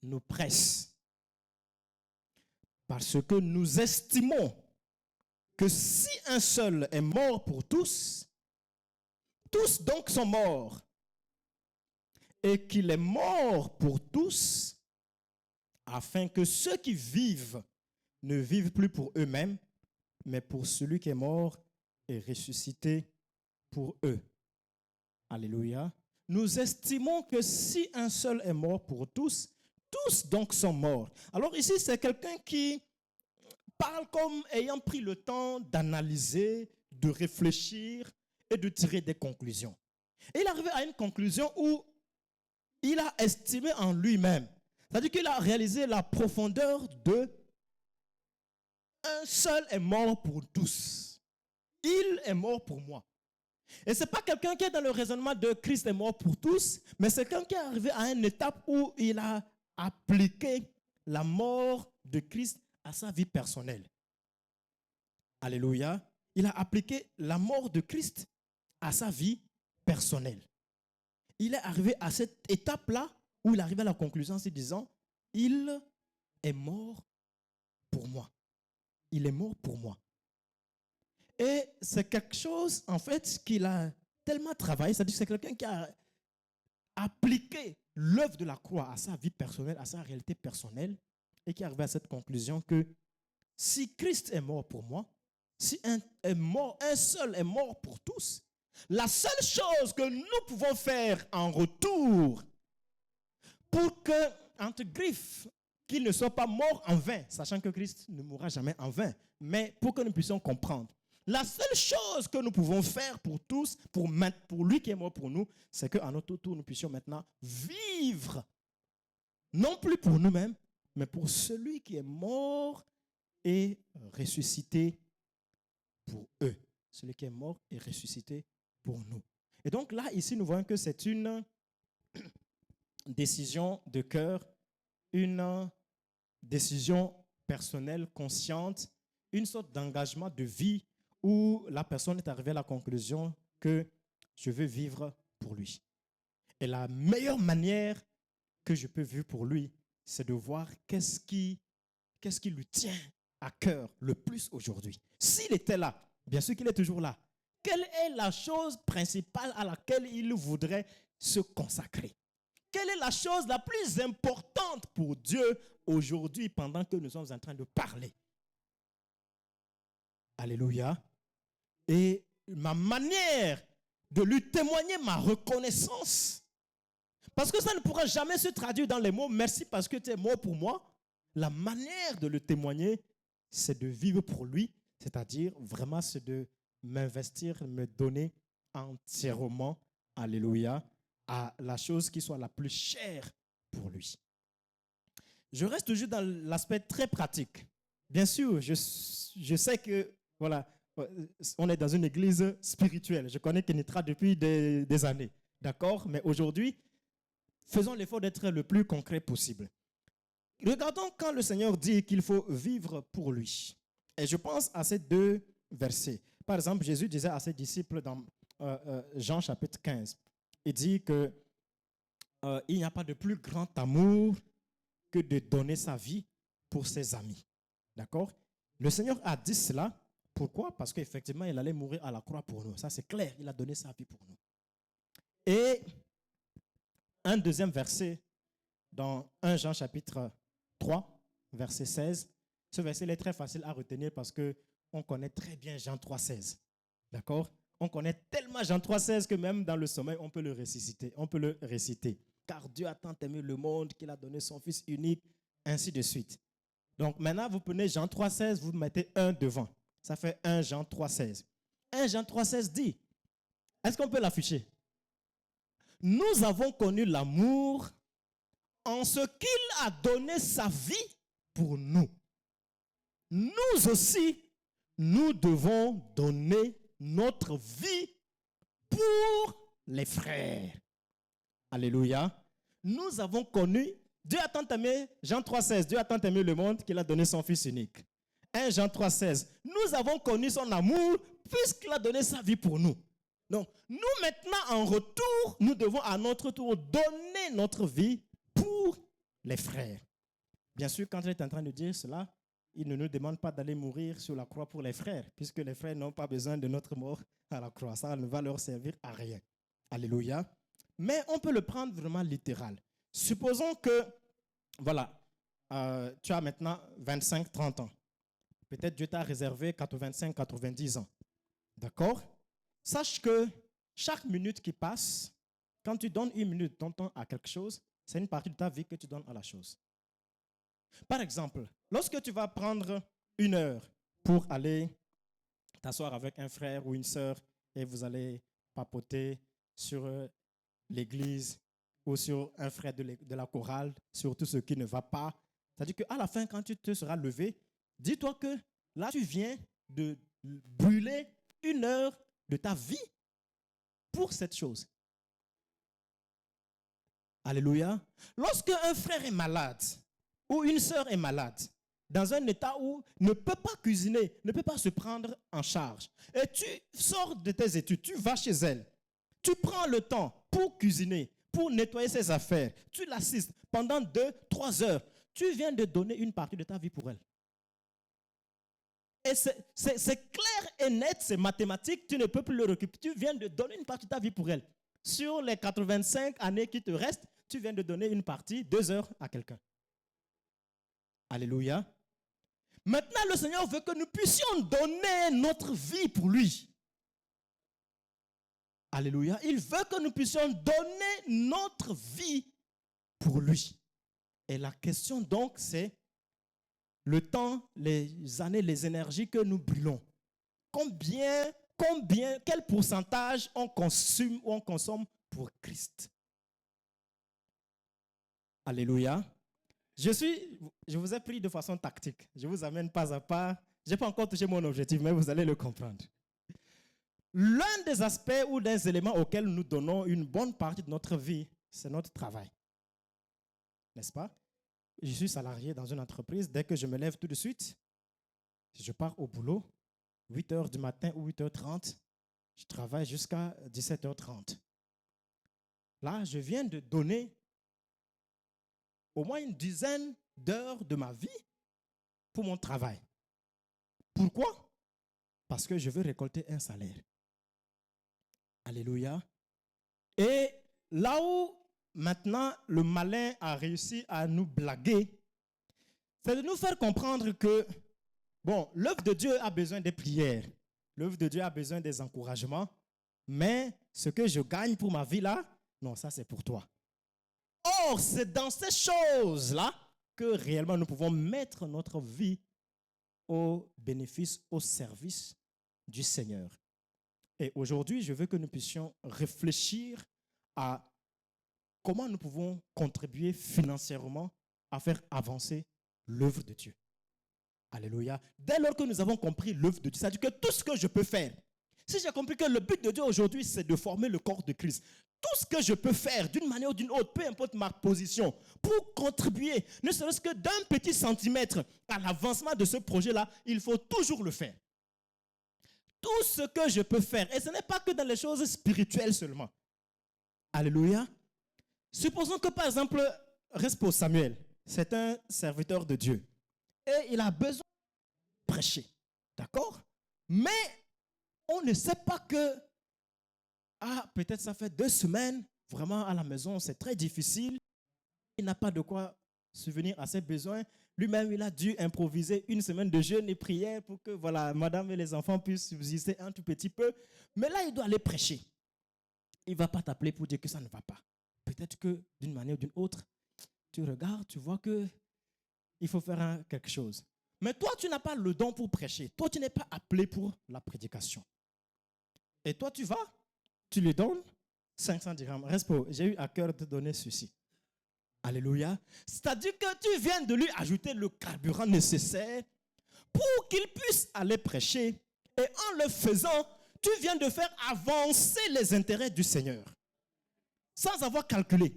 nous presse parce que nous estimons que si un seul est mort pour tous, tous donc sont morts, et qu'il est mort pour tous, afin que ceux qui vivent ne vivent plus pour eux-mêmes, mais pour celui qui est mort et ressuscité pour eux. Alléluia. Nous estimons que si un seul est mort pour tous, tous donc sont morts. Alors ici, c'est quelqu'un qui parle comme ayant pris le temps d'analyser, de réfléchir et de tirer des conclusions. Et il est arrivé à une conclusion où il a estimé en lui-même, c'est-à-dire qu'il a réalisé la profondeur de un seul est mort pour tous. Il est mort pour moi. Et ce n'est pas quelqu'un qui est dans le raisonnement de Christ est mort pour tous, mais c'est quelqu'un qui est arrivé à une étape où il a appliqué la mort de Christ à sa vie personnelle. Alléluia. Il a appliqué la mort de Christ à sa vie personnelle. Il est arrivé à cette étape-là où il arrive à la conclusion en se disant, il est mort pour moi. Il est mort pour moi. Et c'est quelque chose, en fait, qu'il a tellement travaillé, c'est-à-dire que c'est quelqu'un qui a appliqué l'œuvre de la croix à sa vie personnelle, à sa réalité personnelle, et qui est arrivé à cette conclusion que si Christ est mort pour moi, si un seul est mort pour tous, la seule chose que nous pouvons faire en retour pour que, entre griffes, qu'il ne soit pas mort en vain, sachant que Christ ne mourra jamais en vain, mais pour que nous puissions comprendre, la seule chose que nous pouvons faire pour tous, pour lui qui est mort pour nous, c'est qu'à notre tour, nous puissions maintenant vivre, non plus pour nous-mêmes, mais pour celui qui est mort et ressuscité pour eux. Celui qui est mort et ressuscité pour nous. Et donc là, ici, nous voyons que c'est une décision de cœur, une décision personnelle, consciente, une sorte d'engagement de vie où la personne est arrivée à la conclusion que je veux vivre pour lui. Et la meilleure manière que je peux vivre pour lui, c'est de voir qu'est-ce qui lui tient à cœur le plus aujourd'hui. S'il était là, bien sûr qu'il est toujours là, quelle est la chose principale à laquelle il voudrait se consacrer? Quelle est la chose la plus importante pour Dieu aujourd'hui pendant que nous sommes en train de parler? Alléluia. Et ma manière de lui témoigner ma reconnaissance, parce que ça ne pourra jamais se traduire dans les mots « merci parce que tu es mort pour moi ». La manière de le témoigner, c'est de vivre pour lui, c'est-à-dire vraiment c'est de m'investir, me donner entièrement, alléluia, à la chose qui soit la plus chère pour lui. Je reste toujours dans l'aspect très pratique. Bien sûr, je sais que, voilà, on est dans une église spirituelle. Je connais Kenitra depuis des années, d'accord? Mais aujourd'hui, faisons l'effort d'être le plus concret possible. Regardons quand le Seigneur dit qu'il faut vivre pour lui. Et je pense à ces deux versets. Par exemple, Jésus disait à ses disciples dans Jean chapitre 15, il dit que il n'y a pas de plus grand amour que de donner sa vie pour ses amis. D'accord? Le Seigneur a dit cela. Pourquoi? Parce qu'effectivement, il allait mourir à la croix pour nous. Ça, c'est clair. Il a donné sa vie pour nous. Et un deuxième verset dans 1 Jean chapitre 3, verset 16, Ce verset il est très facile à retenir parce qu'on connaît très bien Jean 3,16. D'accord? On connaît tellement Jean 3,16 que même dans le sommeil, on peut le ressusciter, on peut le réciter. Car Dieu a tant aimé le monde qu'il a donné son Fils unique, ainsi de suite. Donc maintenant, vous prenez Jean 3,16, vous mettez 1 devant. Ça fait 1 Jean 3,16. 1 Jean 3,16 dit, est-ce qu'on peut l'afficher? Nous avons connu l'amour en ce qu'il a donné sa vie pour nous. Nous aussi, nous devons donner notre vie pour les frères. Alléluia. Nous avons connu, Dieu a tant aimé, Jean 3,16, Dieu a tant aimé le monde qu'il a donné son Fils unique. 1 Jean 3,16, nous avons connu son amour puisqu'il a donné sa vie pour nous. Donc, nous maintenant, en retour, nous devons à notre tour donner notre vie pour les frères. Bien sûr, quand il est en train de dire cela, il ne nous demande pas d'aller mourir sur la croix pour les frères, puisque les frères n'ont pas besoin de notre mort à la croix. Ça ne va leur servir à rien. Alléluia. Mais on peut le prendre vraiment littéral. Supposons que, voilà, tu as maintenant 25-30 ans. Peut-être Dieu t'a réservé 85-90 ans. D'accord? Sache que chaque minute qui passe, quand tu donnes une minute de ton temps à quelque chose, c'est une partie de ta vie que tu donnes à la chose. Par exemple, lorsque tu vas prendre 1 heure pour aller t'asseoir avec un frère ou une sœur et vous allez papoter sur l'église ou sur un frère de la chorale, sur tout ce qui ne va pas, c'est-à-dire qu'à la fin, quand tu te seras levé, dis-toi que là, tu viens de brûler 1 heure de ta vie pour cette chose. Alléluia. Lorsque un frère est malade ou une sœur est malade, dans un état où ne peut pas cuisiner, ne peut pas se prendre en charge, et tu sors de tes études, tu vas chez elle, tu prends le temps pour cuisiner, pour nettoyer ses affaires, tu l'assistes pendant 2-3 heures, tu viens de donner une partie de ta vie pour elle. Et c'est clair et net, c'est mathématique, tu ne peux plus le récupérer. Tu viens de donner une partie de ta vie pour elle. Sur les 85 années qui te restent, tu viens de donner une partie, 2 heures à quelqu'un. Alléluia. Maintenant, le Seigneur veut que nous puissions donner notre vie pour lui. Alléluia. Il veut que nous puissions donner notre vie pour lui. Et la question donc, c'est le temps, les années, les énergies que nous brûlons. Combien, quel pourcentage on consomme ou on consomme pour Christ? Alléluia. Je vous ai pris de façon tactique. Je vous amène pas à pas. Je n'ai pas encore touché mon objectif, mais vous allez le comprendre. L'un des aspects ou des éléments auxquels nous donnons une bonne partie de notre vie, c'est notre travail. N'est-ce pas? Je suis salarié dans une entreprise. Dès que je me lève tout de suite, je pars au boulot, 8h du matin ou 8h30. Je travaille jusqu'à 17h30. Là, je viens de donner au moins une dizaine d'heures de ma vie pour mon travail. Pourquoi? Parce que je veux récolter un salaire. Alléluia. Et là où maintenant le malin a réussi à nous blaguer, c'est de nous faire comprendre que, bon, l'œuvre de Dieu a besoin des prières, l'œuvre de Dieu a besoin des encouragements, mais ce que je gagne pour ma vie là, non, ça c'est pour toi. Or, c'est dans ces choses-là que réellement nous pouvons mettre notre vie au bénéfice, au service du Seigneur. Et aujourd'hui, je veux que nous puissions réfléchir à comment nous pouvons contribuer financièrement à faire avancer l'œuvre de Dieu. Alléluia. Dès lors que nous avons compris l'œuvre de Dieu, c'est-à-dire que tout ce que je peux faire, si j'ai compris que le but de Dieu aujourd'hui, c'est de former le corps de Christ, tout ce que je peux faire d'une manière ou d'une autre, peu importe ma position, pour contribuer, ne serait-ce que d'un petit centimètre à l'avancement de ce projet-là, il faut toujours le faire. Tout ce que je peux faire, et ce n'est pas que dans les choses spirituelles seulement. Alléluia. Supposons que par exemple, Respo Samuel, c'est un serviteur de Dieu, et il a besoin de prêcher, d'accord? Mais on ne sait pas que, peut-être ça fait 2 semaines, vraiment à la maison, c'est très difficile, il n'a pas de quoi subvenir à ses besoins. Lui-même, il a dû improviser une semaine de jeûne et prière pour que voilà, madame et les enfants puissent subsister un tout petit peu. Mais là, il doit aller prêcher. Il ne va pas t'appeler pour dire que ça ne va pas. Peut-être que d'une manière ou d'une autre, tu regardes, tu vois qu'il faut faire quelque chose. Mais toi, tu n'as pas le don pour prêcher. Toi, tu n'es pas appelé pour la prédication. Et toi, tu vas, tu lui donnes 500 dirhams. Respo, j'ai eu à cœur de donner ceci. Alléluia. C'est-à-dire que tu viens de lui ajouter le carburant nécessaire pour qu'il puisse aller prêcher. Et en le faisant, tu viens de faire avancer les intérêts du Seigneur. Sans avoir calculé.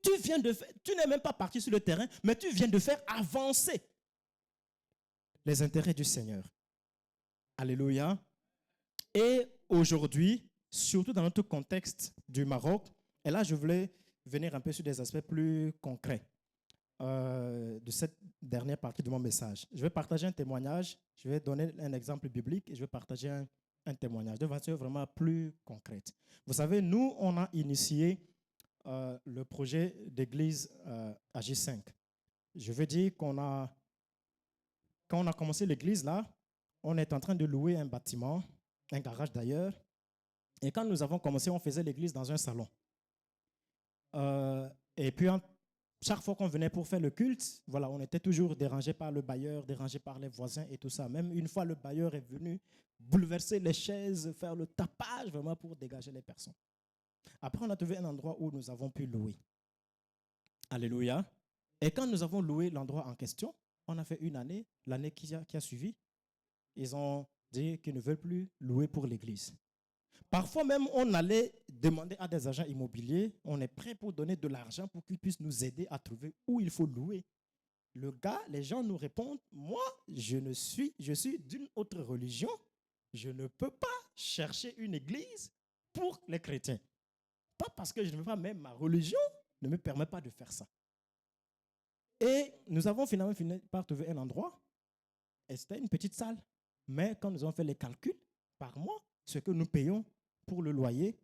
Tu n'es même pas parti sur le terrain, mais tu viens de faire avancer les intérêts du Seigneur. Alléluia. Et aujourd'hui, surtout dans notre contexte du Maroc, et là je voulais venir un peu sur des aspects plus concrets de cette dernière partie de mon message. Je vais partager un témoignage, je vais donner un exemple biblique et je vais partager un témoignage de façon vraiment plus concrète. Vous savez, nous, on a initié le projet d'église à J5. Je veux dire quand on a commencé l'église là, on est en train de louer un bâtiment, un garage d'ailleurs, et quand nous avons commencé, on faisait l'église dans un salon. Et puis, chaque fois qu'on venait pour faire le culte, voilà, on était toujours dérangé par le bailleur, dérangé par les voisins et tout ça. Même une fois, le bailleur est venu bouleverser les chaises, faire le tapage vraiment pour dégager les personnes. Après, on a trouvé un endroit où nous avons pu louer. Alléluia. Et quand nous avons loué l'endroit en question, on a fait une année, l'année qui a suivi, ils ont dit qu'ils ne veulent plus louer pour l'église. Parfois même, on allait demander à des agents immobiliers, on est prêt pour donner de l'argent pour qu'ils puissent nous aider à trouver où il faut louer. Les gens nous répondent, moi, je suis d'une autre religion, je ne peux pas chercher une église pour les chrétiens. Pas parce que je ne veux pas, même ma religion ne me permet pas de faire ça. Et nous avons finalement fini par trouver un endroit, et c'était une petite salle. Mais quand nous avons fait les calculs par mois, ce que nous payons pour le loyer,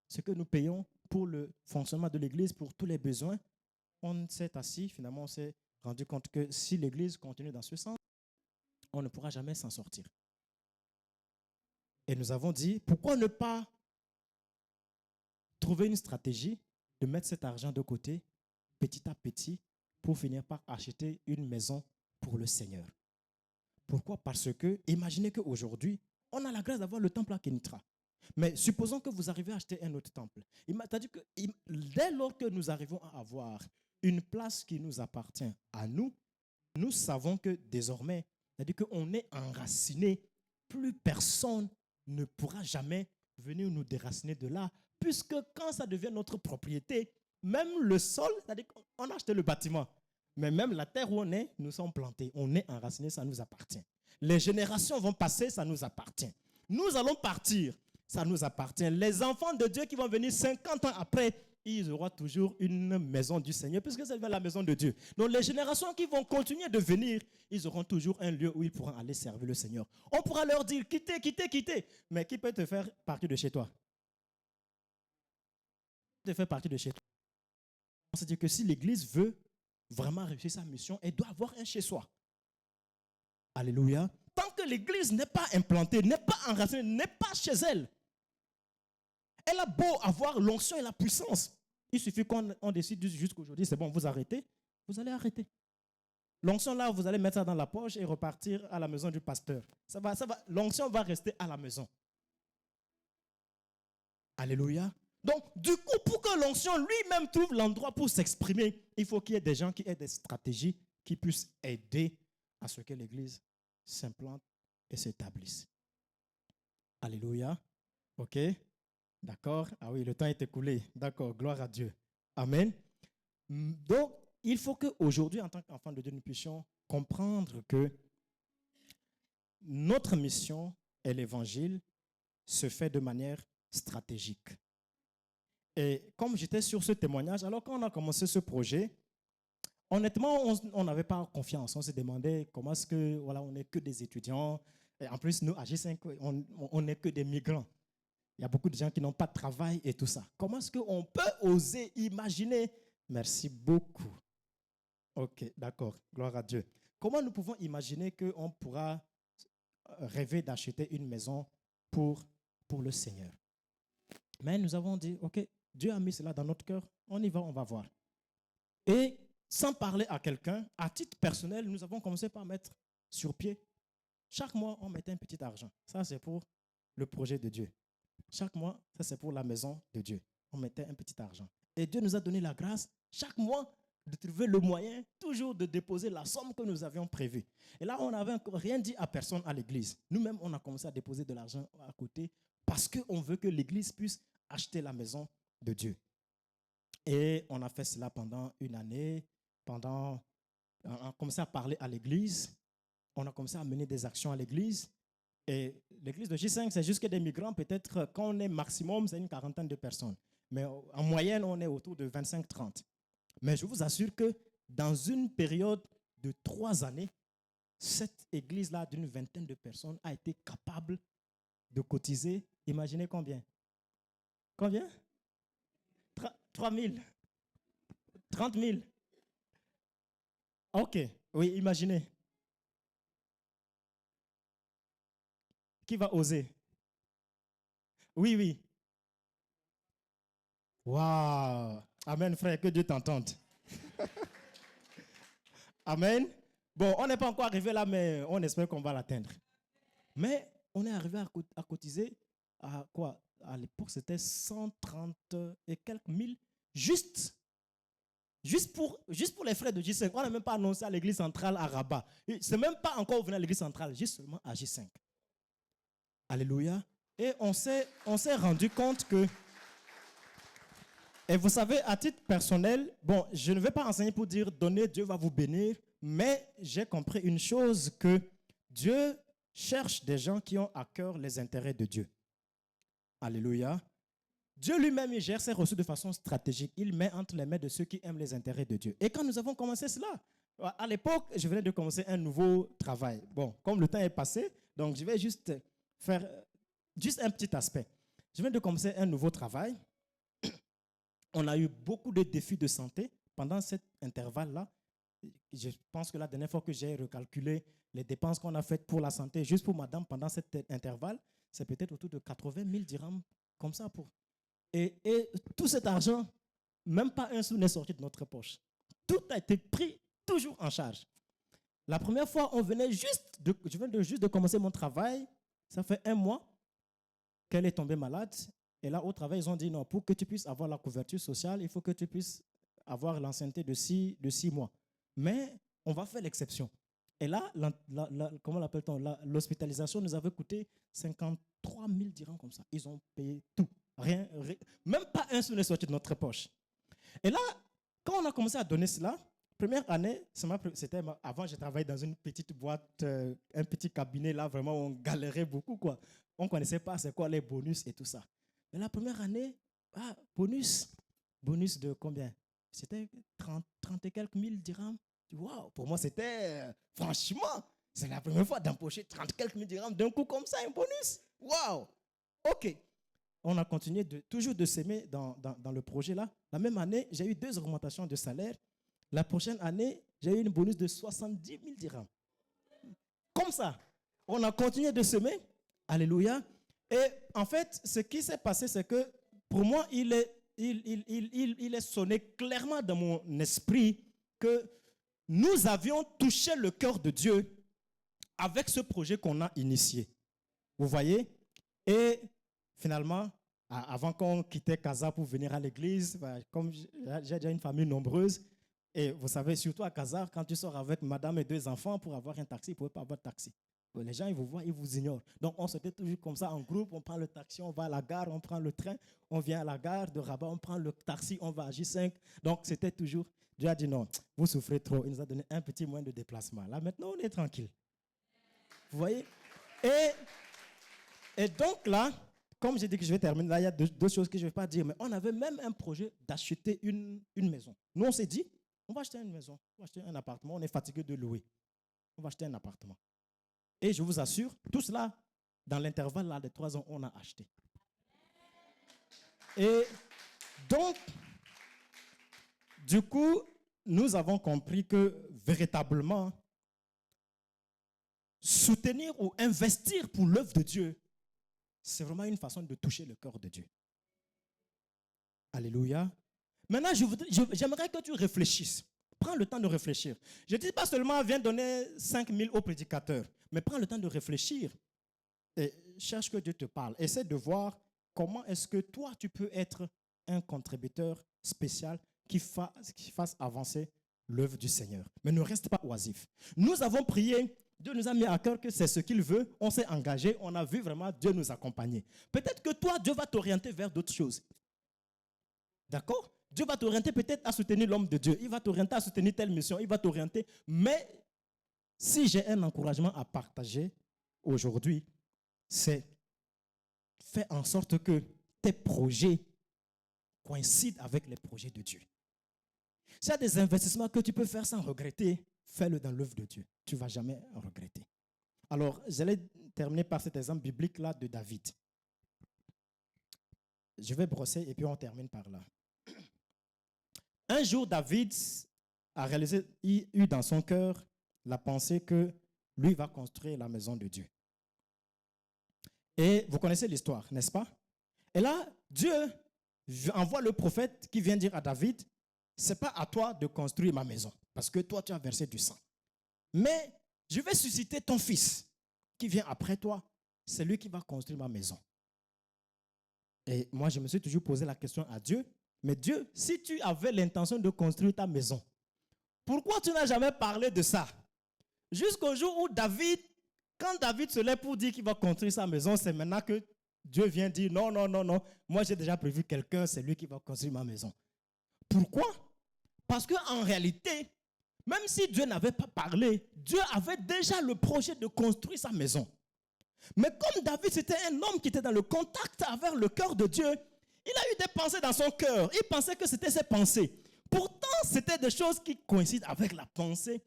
ce que nous payons pour le fonctionnement de l'église, pour tous les besoins, on s'est assis, finalement on s'est rendu compte que si l'église continue dans ce sens, on ne pourra jamais s'en sortir. Et nous avons dit, pourquoi ne pas trouver une stratégie de mettre cet argent de côté, petit à petit, pour finir par acheter une maison pour le Seigneur. Pourquoi? Parce que, imaginez qu'aujourd'hui, on a la grâce d'avoir le temple à Kénitra. Mais supposons que vous arrivez à acheter un autre temple. C'est-à-dire que dès lors que nous arrivons à avoir une place qui nous appartient à nous, nous savons que désormais, c'est-à-dire qu'on est enraciné, plus personne ne pourra jamais venir nous déraciner de là, puisque quand ça devient notre propriété, même le sol, c'est-à-dire qu'on a acheté le bâtiment, mais même la terre où on est, nous sommes plantés, on est enraciné, ça nous appartient. Les générations vont passer, ça nous appartient. Nous allons partir, ça nous appartient. Les enfants de Dieu qui vont venir 50 ans après, ils auront toujours une maison du Seigneur, puisque c'est la maison de Dieu. Donc les générations qui vont continuer de venir, ils auront toujours un lieu où ils pourront aller servir le Seigneur. On pourra leur dire, quittez, quittez, quittez. Mais qui peut te faire partir de chez toi? Te faire partir de chez toi. C'est-à-dire que si l'Église veut vraiment réussir sa mission, elle doit avoir un chez soi. Alléluia. Tant que l'Église n'est pas implantée, n'est pas enracinée, n'est pas chez elle, elle a beau avoir l'onction et la puissance. Il suffit qu'on décide jusqu'aujourd'hui, c'est bon, vous arrêtez, vous allez arrêter. L'onction là, vous allez mettre ça dans la poche et repartir à la maison du pasteur. L'onction va rester à la maison. Alléluia. Donc, du coup, pour que l'onction lui-même trouve l'endroit pour s'exprimer, il faut qu'il y ait des gens qui aient des stratégies qui puissent aider à ce que l'Église s'implante et s'établisse. Alléluia. OK? D'accord? Ah oui, le temps est écoulé. D'accord, gloire à Dieu. Amen. Donc, il faut qu'aujourd'hui, en tant qu'enfant de Dieu, nous puissions comprendre que notre mission et l'Évangile se fait de manière stratégique. Et comme j'étais sur ce témoignage, alors quand on a commencé ce projet, honnêtement, on n'avait pas confiance. On se demandait comment est-ce que, voilà, on n'est que des étudiants. Et en plus, nous, à J5, on n'est que des migrants. Il y a beaucoup de gens qui n'ont pas de travail et tout ça. Comment est-ce qu'on peut oser imaginer? Merci beaucoup. Ok, d'accord. Gloire à Dieu. Comment nous pouvons imaginer qu'on pourra rêver d'acheter une maison pour, pour le Seigneur? Mais nous avons dit, ok, Dieu a mis cela dans notre cœur, on y va, on va voir. Et sans parler à quelqu'un, à titre personnel, nous avons commencé par mettre sur pied. Chaque mois, on mettait un petit argent. Ça, c'est pour le projet de Dieu. Chaque mois, ça, c'est pour la maison de Dieu. On mettait un petit argent. Et Dieu nous a donné la grâce, chaque mois, de trouver le moyen, toujours de déposer la somme que nous avions prévue. Et là, on n'avait encore rien dit à personne à l'église. Nous-mêmes, on a commencé à déposer de l'argent à côté parce qu'on veut que l'église puisse acheter la maison de Dieu. Et on a fait cela pendant une année. On a commencé à parler à l'église. On a commencé à mener des actions à l'église. Et l'église de J5, c'est juste que des migrants, peut-être quand on est maximum, c'est une quarantaine de personnes. Mais en moyenne, on est autour de 25-30. Mais je vous assure que dans une période de 3 années, cette église-là d'une vingtaine de personnes a été capable de cotiser. Imaginez combien? Combien? 3 000? 30 000? Ok, oui, imaginez. Qui va oser? Oui, oui. Waouh! Amen, frère, que Dieu t'entende. Amen. Bon, on n'est pas encore arrivé là, mais on espère qu'on va l'atteindre. Mais on est arrivé à cotiser à quoi? À l'époque, c'était 130 et quelques mille, juste pour les frais de J5. On n'a même pas annoncé à l'église centrale à Rabat. C'est même pas encore venu à l'église centrale, juste seulement à J5. Alléluia. Et on s'est rendu compte que, et vous savez, à titre personnel, bon, je ne vais pas enseigner pour dire donnez, Dieu va vous bénir, mais j'ai compris une chose, que Dieu cherche des gens qui ont à cœur les intérêts de Dieu. Alléluia. Dieu lui-même, il gère ses ressources de façon stratégique. Il met entre les mains de ceux qui aiment les intérêts de Dieu. Et quand nous avons commencé cela, à l'époque, je venais de commencer un nouveau travail. Bon, comme le temps est passé, donc je vais juste faire juste un petit aspect. Je viens de commencer un nouveau travail. On a eu beaucoup de défis de santé pendant cet intervalle-là. Je pense que la dernière fois que j'ai recalculé les dépenses qu'on a faites pour la santé, juste pour madame, pendant cet intervalle, c'est peut-être autour de 80 000 dirhams, comme ça. Et tout cet argent, même pas un sou n'est sorti de notre poche. Tout a été pris toujours en charge. La première fois, je viens juste de commencer mon travail, ça fait 1 mois qu'elle est tombée malade. Et là, au travail, ils ont dit non, pour que tu puisses avoir la couverture sociale, il faut que tu puisses avoir l'ancienneté de 6 mois. Mais on va faire l'exception. Et là, comment l'appelle-t-on? L'hospitalisation nous avait coûté 53 000 dirhams comme ça. Ils ont payé tout. Rien, même pas un sou n'est sorti de notre poche. Et là, quand on a commencé à donner cela, première année, c'était avant, j'ai travaillé dans une petite boîte, un petit cabinet là, vraiment, on galérait beaucoup, quoi. On ne connaissait pas c'est quoi les bonus et tout ça. Mais la première année, bonus de combien? C'était 30 et quelques mille dirhams. Waouh, pour moi, c'était, franchement, c'est la première fois d'empocher 30 et quelques mille dirhams d'un coup comme ça, un bonus. Waouh, ok. On a continué toujours de s'aimer dans le projet là. La même année, j'ai eu 2 augmentations de salaire. La prochaine année, j'ai eu une bonus de 70 000 dirhams. Comme ça, on a continué de semer. Alléluia. Et en fait, ce qui s'est passé, c'est que pour moi, il est sonné clairement dans mon esprit que nous avions touché le cœur de Dieu avec ce projet qu'on a initié. Vous voyez? Et finalement, avant qu'on quittait Casa pour venir à l'église, comme j'ai déjà une famille nombreuse, et vous savez, surtout à Casa, quand tu sors avec madame et 2 enfants pour avoir un taxi, vous ne pouvez pas avoir de taxi. Les gens, ils vous voient, ils vous ignorent. Donc, on s'était toujours comme ça en groupe, on prend le taxi, on va à la gare, on prend le train, on vient à la gare de Rabat, on prend le taxi, on va à J5. Donc, c'était toujours, Dieu a dit non, vous souffrez trop. Il nous a donné un petit moyen de déplacement. Là, maintenant, on est tranquille. Vous voyez? Et donc là, comme j'ai dit que je vais terminer, là, il y a deux choses que je ne vais pas dire, mais on avait même un projet d'acheter une maison. Nous, on s'est dit, on va acheter une maison, on va acheter un appartement, on est fatigué de louer. On va acheter un appartement. Et je vous assure, tout cela, dans l'intervalle là, de 3 ans, on a acheté. Et donc, du coup, nous avons compris que véritablement, soutenir ou investir pour l'œuvre de Dieu, c'est vraiment une façon de toucher le cœur de Dieu. Alléluia. Maintenant, j'aimerais que tu réfléchisses. Prends le temps de réfléchir. Je ne dis pas seulement viens donner 5 000 au prédicateur, mais prends le temps de réfléchir et cherche que Dieu te parle. Essaie de voir comment est-ce que toi, tu peux être un contributeur spécial qui fasse avancer l'œuvre du Seigneur. Mais ne reste pas oisif. Nous avons prié, Dieu nous a mis à cœur que c'est ce qu'il veut, on s'est engagé, on a vu vraiment Dieu nous accompagner. Peut-être que toi, Dieu va t'orienter vers d'autres choses. D'accord? Dieu va t'orienter peut-être à soutenir l'homme de Dieu. Il va t'orienter à soutenir telle mission. Il va t'orienter. Mais si j'ai un encouragement à partager aujourd'hui, c'est faire en sorte que tes projets coïncident avec les projets de Dieu. S'il y a des investissements que tu peux faire sans regretter, fais-le dans l'œuvre de Dieu. Tu ne vas jamais regretter. Alors, j'allais terminer par cet exemple biblique-là de David. Je vais brosser et puis on termine par là. Un jour, David a eu dans son cœur la pensée que lui va construire la maison de Dieu. Et vous connaissez l'histoire, n'est-ce pas? Et là, Dieu envoie le prophète qui vient dire à David, ce n'est pas à toi de construire ma maison, parce que toi, tu as versé du sang. Mais je vais susciter ton fils qui vient après toi, c'est lui qui va construire ma maison. Et moi, je me suis toujours posé la question à Dieu, mais Dieu, si tu avais l'intention de construire ta maison, pourquoi tu n'as jamais parlé de ça? Jusqu'au jour où quand David se lève pour dire qu'il va construire sa maison, c'est maintenant que Dieu vient dire non, moi j'ai déjà prévu quelqu'un, c'est lui qui va construire ma maison. Pourquoi? Parce qu'en réalité, même si Dieu n'avait pas parlé, Dieu avait déjà le projet de construire sa maison. Mais comme David, c'était un homme qui était dans le contact avec le cœur de Dieu, il a eu des pensées dans son cœur. Il pensait que c'était ses pensées. Pourtant, c'était des choses qui coïncident avec la pensée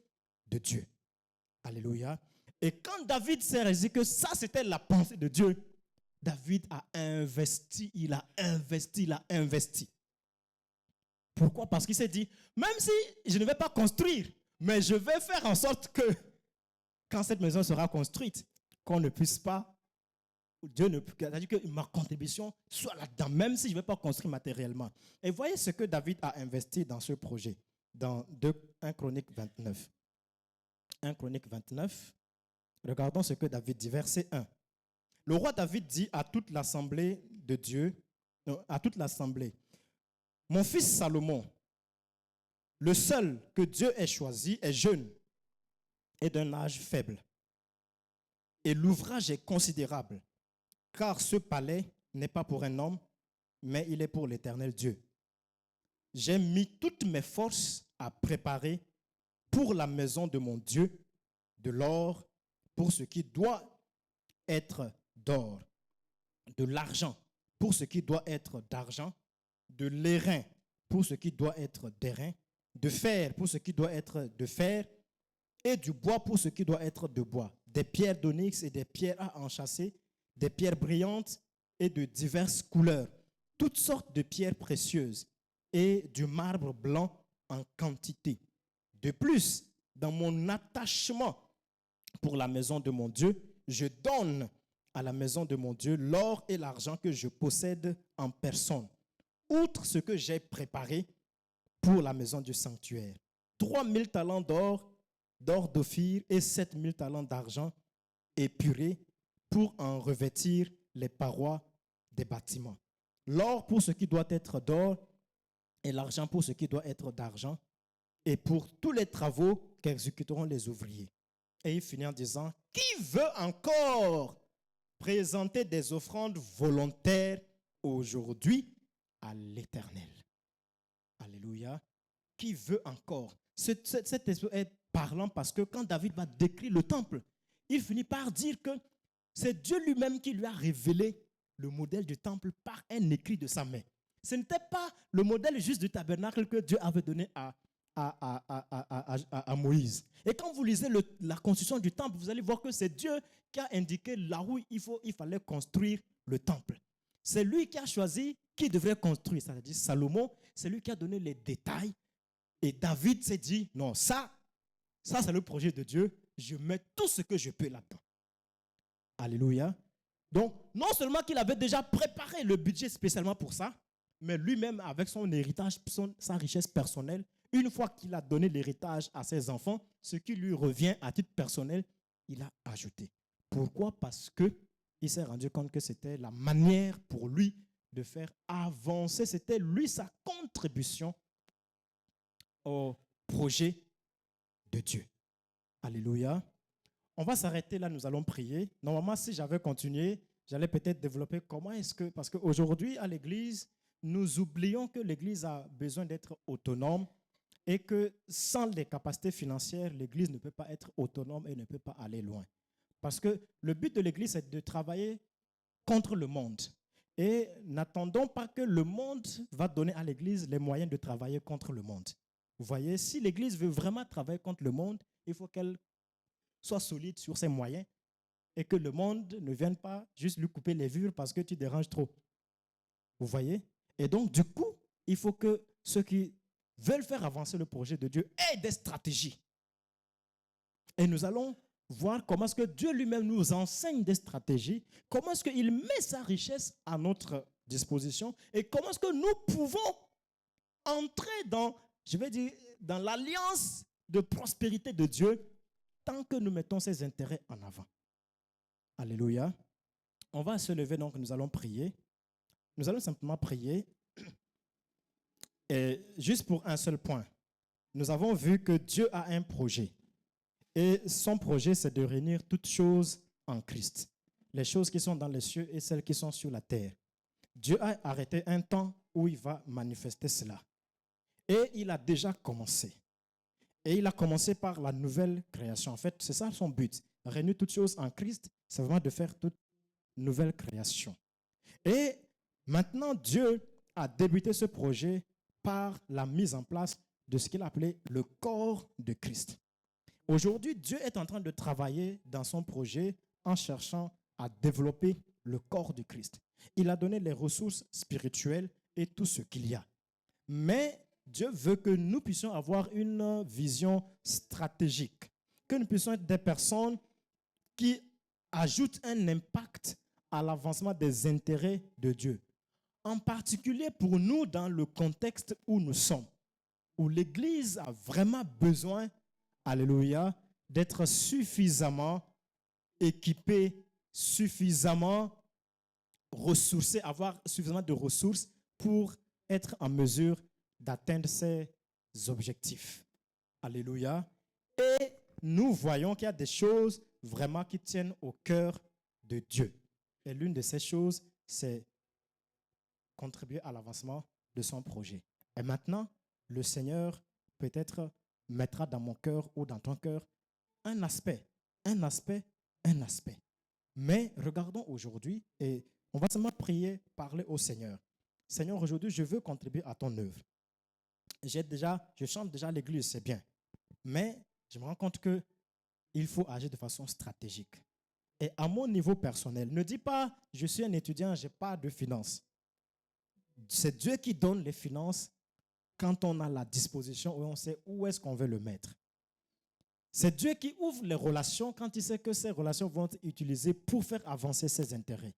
de Dieu. Alléluia. Et quand David s'est réalisé que ça, c'était la pensée de Dieu, David a investi, il a investi. Pourquoi? Parce qu'il s'est dit, même si je ne vais pas construire, mais je vais faire en sorte que, quand cette maison sera construite, qu'on ne puisse pas, Dieu ne peut, c'est-à-dire que ma contribution soit là-dedans, même si je ne vais pas construire matériellement. Et voyez ce que David a investi dans ce projet, dans 1 Chronique 29. 1 Chronique 29, regardons ce que David dit, verset 1. Le roi David dit à toute l'assemblée de Dieu, à toute l'assemblée, mon fils Salomon, le seul que Dieu ait choisi, est jeune et d'un âge faible. Et l'ouvrage est considérable, car ce palais n'est pas pour un homme, mais il est pour l'Éternel Dieu. J'ai mis toutes mes forces à préparer pour la maison de mon Dieu de l'or pour ce qui doit être d'or, de l'argent pour ce qui doit être d'argent, de l'airain pour ce qui doit être d'airain, de fer pour ce qui doit être de fer, et du bois pour ce qui doit être de bois, des pierres d'onyx et des pierres à enchâsser, des pierres brillantes et de diverses couleurs, toutes sortes de pierres précieuses et du marbre blanc en quantité. De plus, dans mon attachement pour la maison de mon Dieu, je donne à la maison de mon Dieu l'or et l'argent que je possède en personne, outre ce que j'ai préparé pour la maison du sanctuaire. 3000 talents d'or d'Ophir et 7000 talents d'argent épuré pour en revêtir les parois des bâtiments. L'or pour ce qui doit être d'or et l'argent pour ce qui doit être d'argent et pour tous les travaux qu'exécuteront les ouvriers. Et il finit en disant, qui veut encore présenter des offrandes volontaires aujourd'hui à l'Éternel? Alléluia. Qui veut encore? Cet esprit est parlant parce que quand David va décrire le temple, il finit par dire que c'est Dieu lui-même qui lui a révélé le modèle du temple par un écrit de sa main. Ce n'était pas le modèle juste du tabernacle que Dieu avait donné à Moïse. Et quand vous lisez la construction du temple, vous allez voir que c'est Dieu qui a indiqué là où il fallait construire le temple. C'est lui qui a choisi qui devrait construire, c'est-à-dire Salomon, c'est lui qui a donné les détails Et David s'est dit, non, ça c'est le projet de Dieu. Je mets tout ce que je peux là-dedans. Alléluia. Donc, non seulement qu'il avait déjà préparé le budget spécialement pour ça, mais lui-même, avec son héritage, sa richesse personnelle, une fois qu'il a donné l'héritage à ses enfants, ce qui lui revient à titre personnel, il a ajouté. Pourquoi? Parce qu'il s'est rendu compte que c'était la manière pour lui de faire avancer. C'était lui sa contribution au projet de Dieu. Alléluia. On va s'arrêter là, nous allons prier. Normalement, si j'avais continué, j'allais peut-être développer comment est-ce que... Parce qu'aujourd'hui, à l'église, nous oublions que l'église a besoin d'être autonome et que sans les capacités financières, l'église ne peut pas être autonome et ne peut pas aller loin. Parce que le but de l'église, c'est de travailler contre le monde. Et n'attendons pas que le monde va donner à l'église les moyens de travailler contre le monde. Vous voyez, si l'église veut vraiment travailler contre le monde, il faut qu'elle soit solide sur ses moyens et que le monde ne vienne pas juste lui couper les vivres parce que tu déranges trop. Vous voyez? Et donc, du coup, il faut que ceux qui veulent faire avancer le projet de Dieu aient des stratégies. Et nous allons voir comment est-ce que Dieu lui-même nous enseigne des stratégies, comment est-ce qu'il met sa richesse à notre disposition et comment est-ce que nous pouvons entrer dans, je vais dire, dans l'alliance de prospérité de Dieu tant que nous mettons ses intérêts en avant. Alléluia. On va se lever donc, nous allons prier. Nous allons simplement prier. Et juste pour un seul point, nous avons vu que Dieu a un projet. Et son projet, c'est de réunir toutes choses en Christ. Les choses qui sont dans les cieux et celles qui sont sur la terre. Dieu a arrêté un temps où il va manifester cela. Et il a déjà commencé. Et il a commencé par la nouvelle création. En fait, c'est ça son but. Réunir toutes choses en Christ, c'est vraiment de faire toute nouvelle création. Et maintenant, Dieu a débuté ce projet par la mise en place de ce qu'il appelait le corps de Christ. Aujourd'hui, Dieu est en train de travailler dans son projet en cherchant à développer le corps de Christ. Il a donné les ressources spirituelles et tout ce qu'il y a. Mais Dieu veut que nous puissions avoir une vision stratégique, que nous puissions être des personnes qui ajoutent un impact à l'avancement des intérêts de Dieu. En particulier pour nous dans le contexte où nous sommes, où l'Église a vraiment besoin, alléluia, d'être suffisamment équipée, suffisamment ressourcée, avoir suffisamment de ressources pour être en mesure d'atteindre ses objectifs. Alléluia. Et nous voyons qu'il y a des choses vraiment qui tiennent au cœur de Dieu. Et l'une de ces choses, c'est contribuer à l'avancement de son projet. Et maintenant, le Seigneur peut-être mettra dans mon cœur ou dans ton cœur un aspect. Mais regardons aujourd'hui et on va seulement prier, parler au Seigneur. Seigneur, aujourd'hui, je veux contribuer à ton œuvre. Je chante déjà à l'église, c'est bien. Mais je me rends compte qu'il faut agir de façon stratégique. Et à mon niveau personnel, ne dis pas, je suis un étudiant, je n'ai pas de finances. C'est Dieu qui donne les finances quand on a la disposition et on sait où est-ce qu'on veut le mettre. C'est Dieu qui ouvre les relations quand il sait que ces relations vont être utilisées pour faire avancer ses intérêts.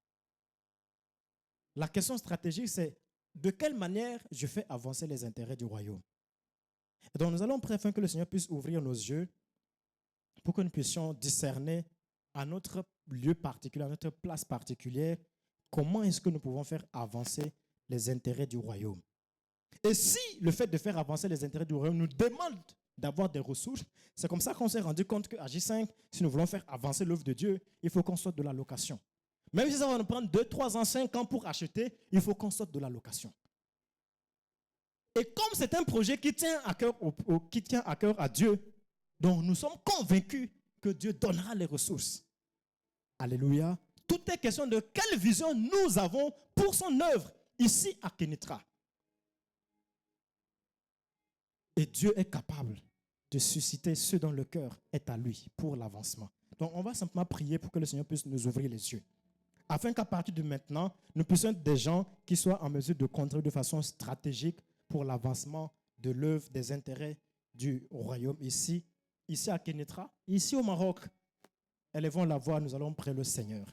La question stratégique, c'est de quelle manière je fais avancer les intérêts du royaume. Et donc nous allons prier afin que le Seigneur puisse ouvrir nos yeux pour que nous puissions discerner à notre lieu particulier, à notre place particulière, comment est-ce que nous pouvons faire avancer les intérêts du royaume. Et si le fait de faire avancer les intérêts du royaume nous demande d'avoir des ressources, c'est comme ça qu'on s'est rendu compte qu'à J5, si nous voulons faire avancer l'œuvre de Dieu, il faut qu'on sorte de la location. Même si ça va nous prendre 2, 3 ans, 5 ans pour acheter, il faut qu'on sorte de la location. Et comme c'est un projet qui tient à cœur à Dieu, donc nous sommes convaincus que Dieu donnera les ressources. Alléluia. Tout est question de quelle vision nous avons pour son œuvre ici à Kenitra. Et Dieu est capable de susciter ce dont le cœur est à lui pour l'avancement. Donc on va simplement prier pour que le Seigneur puisse nous ouvrir les yeux. Afin qu'à partir de maintenant, nous puissions être des gens qui soient en mesure de contribuer de façon stratégique pour l'avancement de l'œuvre des intérêts du royaume ici à Kénétra, ici au Maroc. Élevons la voix, nous allons prier le Seigneur.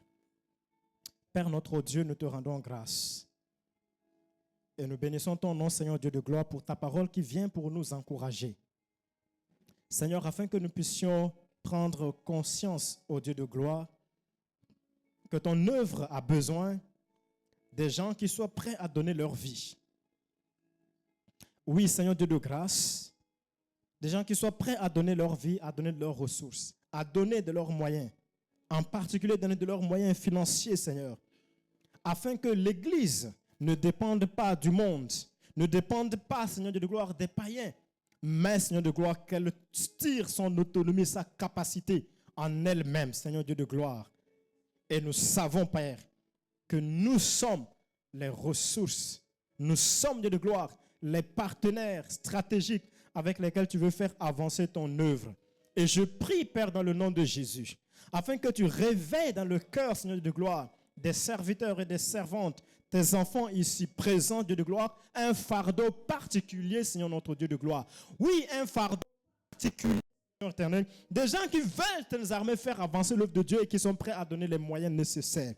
Père notre Dieu, nous te rendons grâce. Et nous bénissons ton nom, Seigneur Dieu de gloire, pour ta parole qui vient pour nous encourager. Seigneur, afin que nous puissions prendre conscience, ô Dieu de gloire, que ton œuvre a besoin des gens qui soient prêts à donner leur vie. Oui, Seigneur Dieu de grâce, des gens qui soient prêts à donner leur vie, à donner de leurs ressources, à donner de leurs moyens, en particulier donner de leurs moyens financiers, Seigneur, afin que l'Église ne dépende pas du monde, ne dépende pas, Seigneur Dieu de gloire, des païens, mais, Seigneur de gloire, qu'elle tire son autonomie, sa capacité en elle-même, Seigneur Dieu de gloire. Et nous savons, Père, que nous sommes les ressources, nous sommes, Dieu de gloire, les partenaires stratégiques avec lesquels tu veux faire avancer ton œuvre. Et je prie, Père, dans le nom de Jésus, afin que tu réveilles dans le cœur, Seigneur de gloire, des serviteurs et des servantes, tes enfants ici présents, Dieu de gloire, un fardeau particulier, Seigneur notre Dieu de gloire. Oui, un fardeau particulier, Seigneur éternel, des gens qui veulent, tes armées, faire avancer l'œuvre de Dieu et qui sont prêts à donner les moyens nécessaires.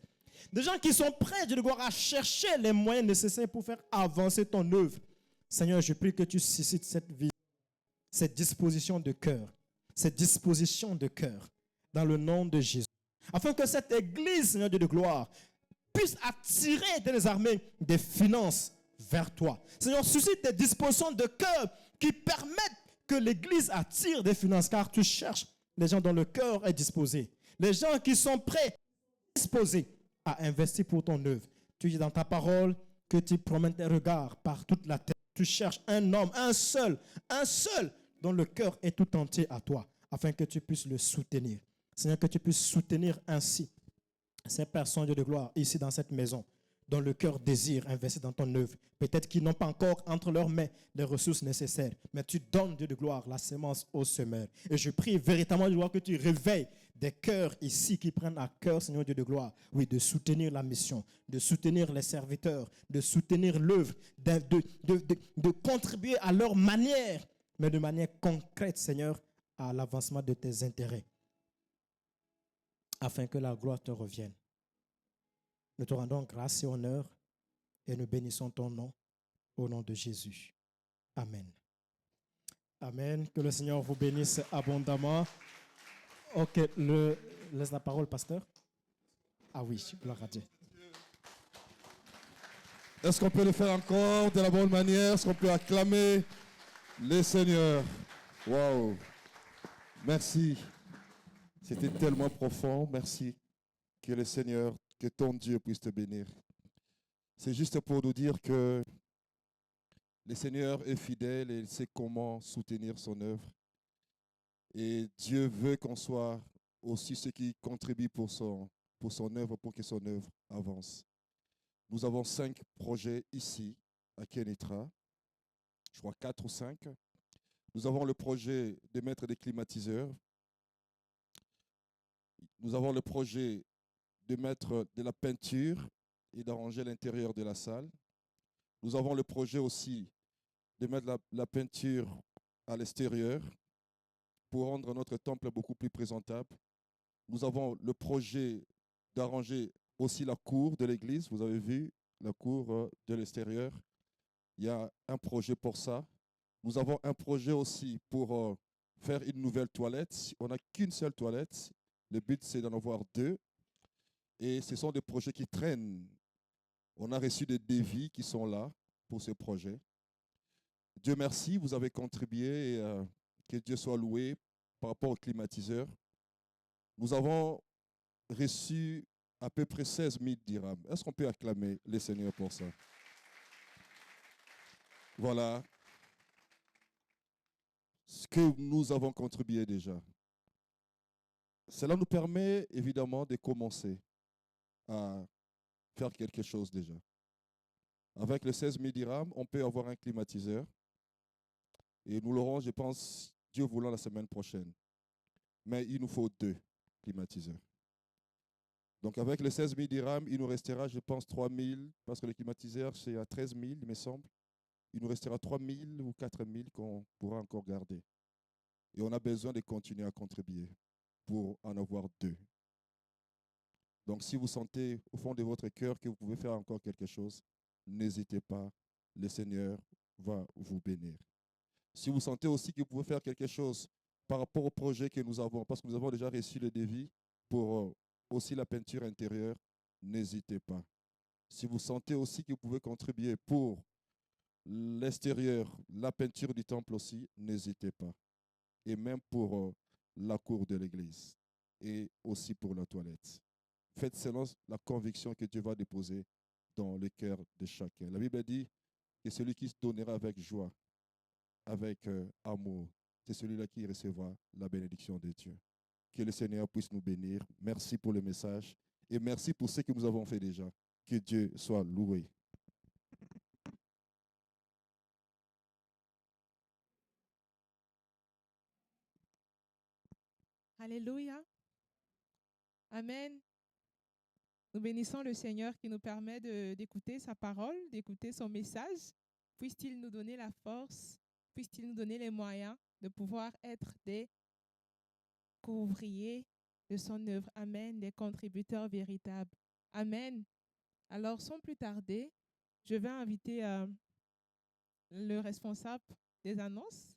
Des gens qui sont prêts, Dieu de gloire, à chercher les moyens nécessaires pour faire avancer ton œuvre. Seigneur, je prie que tu suscites cette vie, cette disposition de cœur, dans le nom de Jésus. Afin que cette église, Seigneur Dieu de gloire, puisse attirer des armées des finances vers toi. Seigneur, suscite des dispositions de cœur qui permettent que l'église attire des finances, car tu cherches les gens dont le cœur est disposé. Les gens qui sont prêts, disposés à investir pour ton œuvre. Tu dis dans ta parole que tu promènes tes regards par toute la terre. Tu cherches un homme, un seul, dont le cœur est tout entier à toi, afin que tu puisses le soutenir. Seigneur, que tu puisses soutenir ainsi ces personnes, Dieu de gloire, ici dans cette maison, dont le cœur désire investir dans ton œuvre. Peut-être qu'ils n'ont pas encore entre leurs mains les ressources nécessaires, mais tu donnes, Dieu de gloire, la semence au semeur. Et je prie véritablement, Dieu de gloire, que tu réveilles des cœurs ici qui prennent à cœur, Seigneur Dieu de gloire, oui, de soutenir la mission, de soutenir les serviteurs, de soutenir l'œuvre, de contribuer à leur manière, mais de manière concrète, Seigneur, à l'avancement de tes intérêts, afin que la gloire te revienne. Nous te rendons grâce et honneur et nous bénissons ton nom au nom de Jésus. Amen. Amen. Que le Seigneur vous bénisse abondamment. Ok, laisse la parole, pasteur. Ah oui, gloire à Dieu. Est-ce qu'on peut le faire encore de la bonne manière? Est-ce qu'on peut acclamer le Seigneur? Waouh! Merci. C'était tellement profond. Merci. Que le Seigneur, que ton Dieu puisse te bénir. C'est juste pour nous dire que le Seigneur est fidèle et il sait comment soutenir son œuvre. Et Dieu veut qu'on soit aussi ceux qui contribuent pour son œuvre, pour que son œuvre avance. Nous avons 5 projets ici, à Kénétra. Je crois 4 ou 5. Nous avons le projet de mettre des climatiseurs. Nous avons le projet de mettre de la peinture et d'arranger l'intérieur de la salle. Nous avons le projet aussi de mettre la peinture à l'extérieur pour rendre notre temple beaucoup plus présentable. Nous avons le projet d'arranger aussi la cour de l'église. Vous avez vu la cour de l'extérieur. Il y a un projet pour ça. Nous avons un projet aussi pour faire une nouvelle toilette. On n'a qu'une seule toilette. Le but, c'est d'en avoir 2. Et ce sont des projets qui traînent. On a reçu des devis qui sont là pour ce projet. Dieu merci, vous avez contribué. Que Dieu soit loué par rapport aux climatiseurs. Nous avons reçu à peu près 16 000 dirhams. Est-ce qu'on peut acclamer le Seigneur pour ça? Voilà ce que nous avons contribué déjà. Cela nous permet évidemment de commencer à faire quelque chose déjà. Avec les 16 000 dirhams, on peut avoir un climatiseur. Et nous l'aurons, je pense, Dieu voulant, la semaine prochaine. Mais il nous faut 2 climatiseurs. Donc avec les 16 000 dirhams, il nous restera, je pense, 3 000, parce que le climatiseur, c'est à 13 000, il me semble. il nous restera 3 000 ou 4 000 qu'on pourra encore garder. Et on a besoin de continuer à contribuer pour en avoir 2. Donc, si vous sentez au fond de votre cœur que vous pouvez faire encore quelque chose, n'hésitez pas. Le Seigneur va vous bénir. Si vous sentez aussi que vous pouvez faire quelque chose par rapport au projet que nous avons, parce que nous avons déjà reçu le devis pour aussi la peinture intérieure, n'hésitez pas. Si vous sentez aussi que vous pouvez contribuer pour l'extérieur, la peinture du temple aussi, n'hésitez pas. Et même pour la cour de l'église et aussi pour la toilette. Faites selon la conviction que Dieu va déposer dans le cœur de chacun. La Bible dit que celui qui se donnera avec joie, avec amour, c'est celui-là qui recevra la bénédiction de Dieu. Que le Seigneur puisse nous bénir. Merci pour le message et merci pour ce que nous avons fait déjà. Que Dieu soit loué. Alléluia. Amen. Nous bénissons le Seigneur qui nous permet d'écouter sa parole, d'écouter son message. Puisse-t-il nous donner la force, puisse-t-il nous donner les moyens de pouvoir être des co-ouvriers de son œuvre. Amen. Des contributeurs véritables. Amen. Alors, sans plus tarder, je vais inviter le responsable des annonces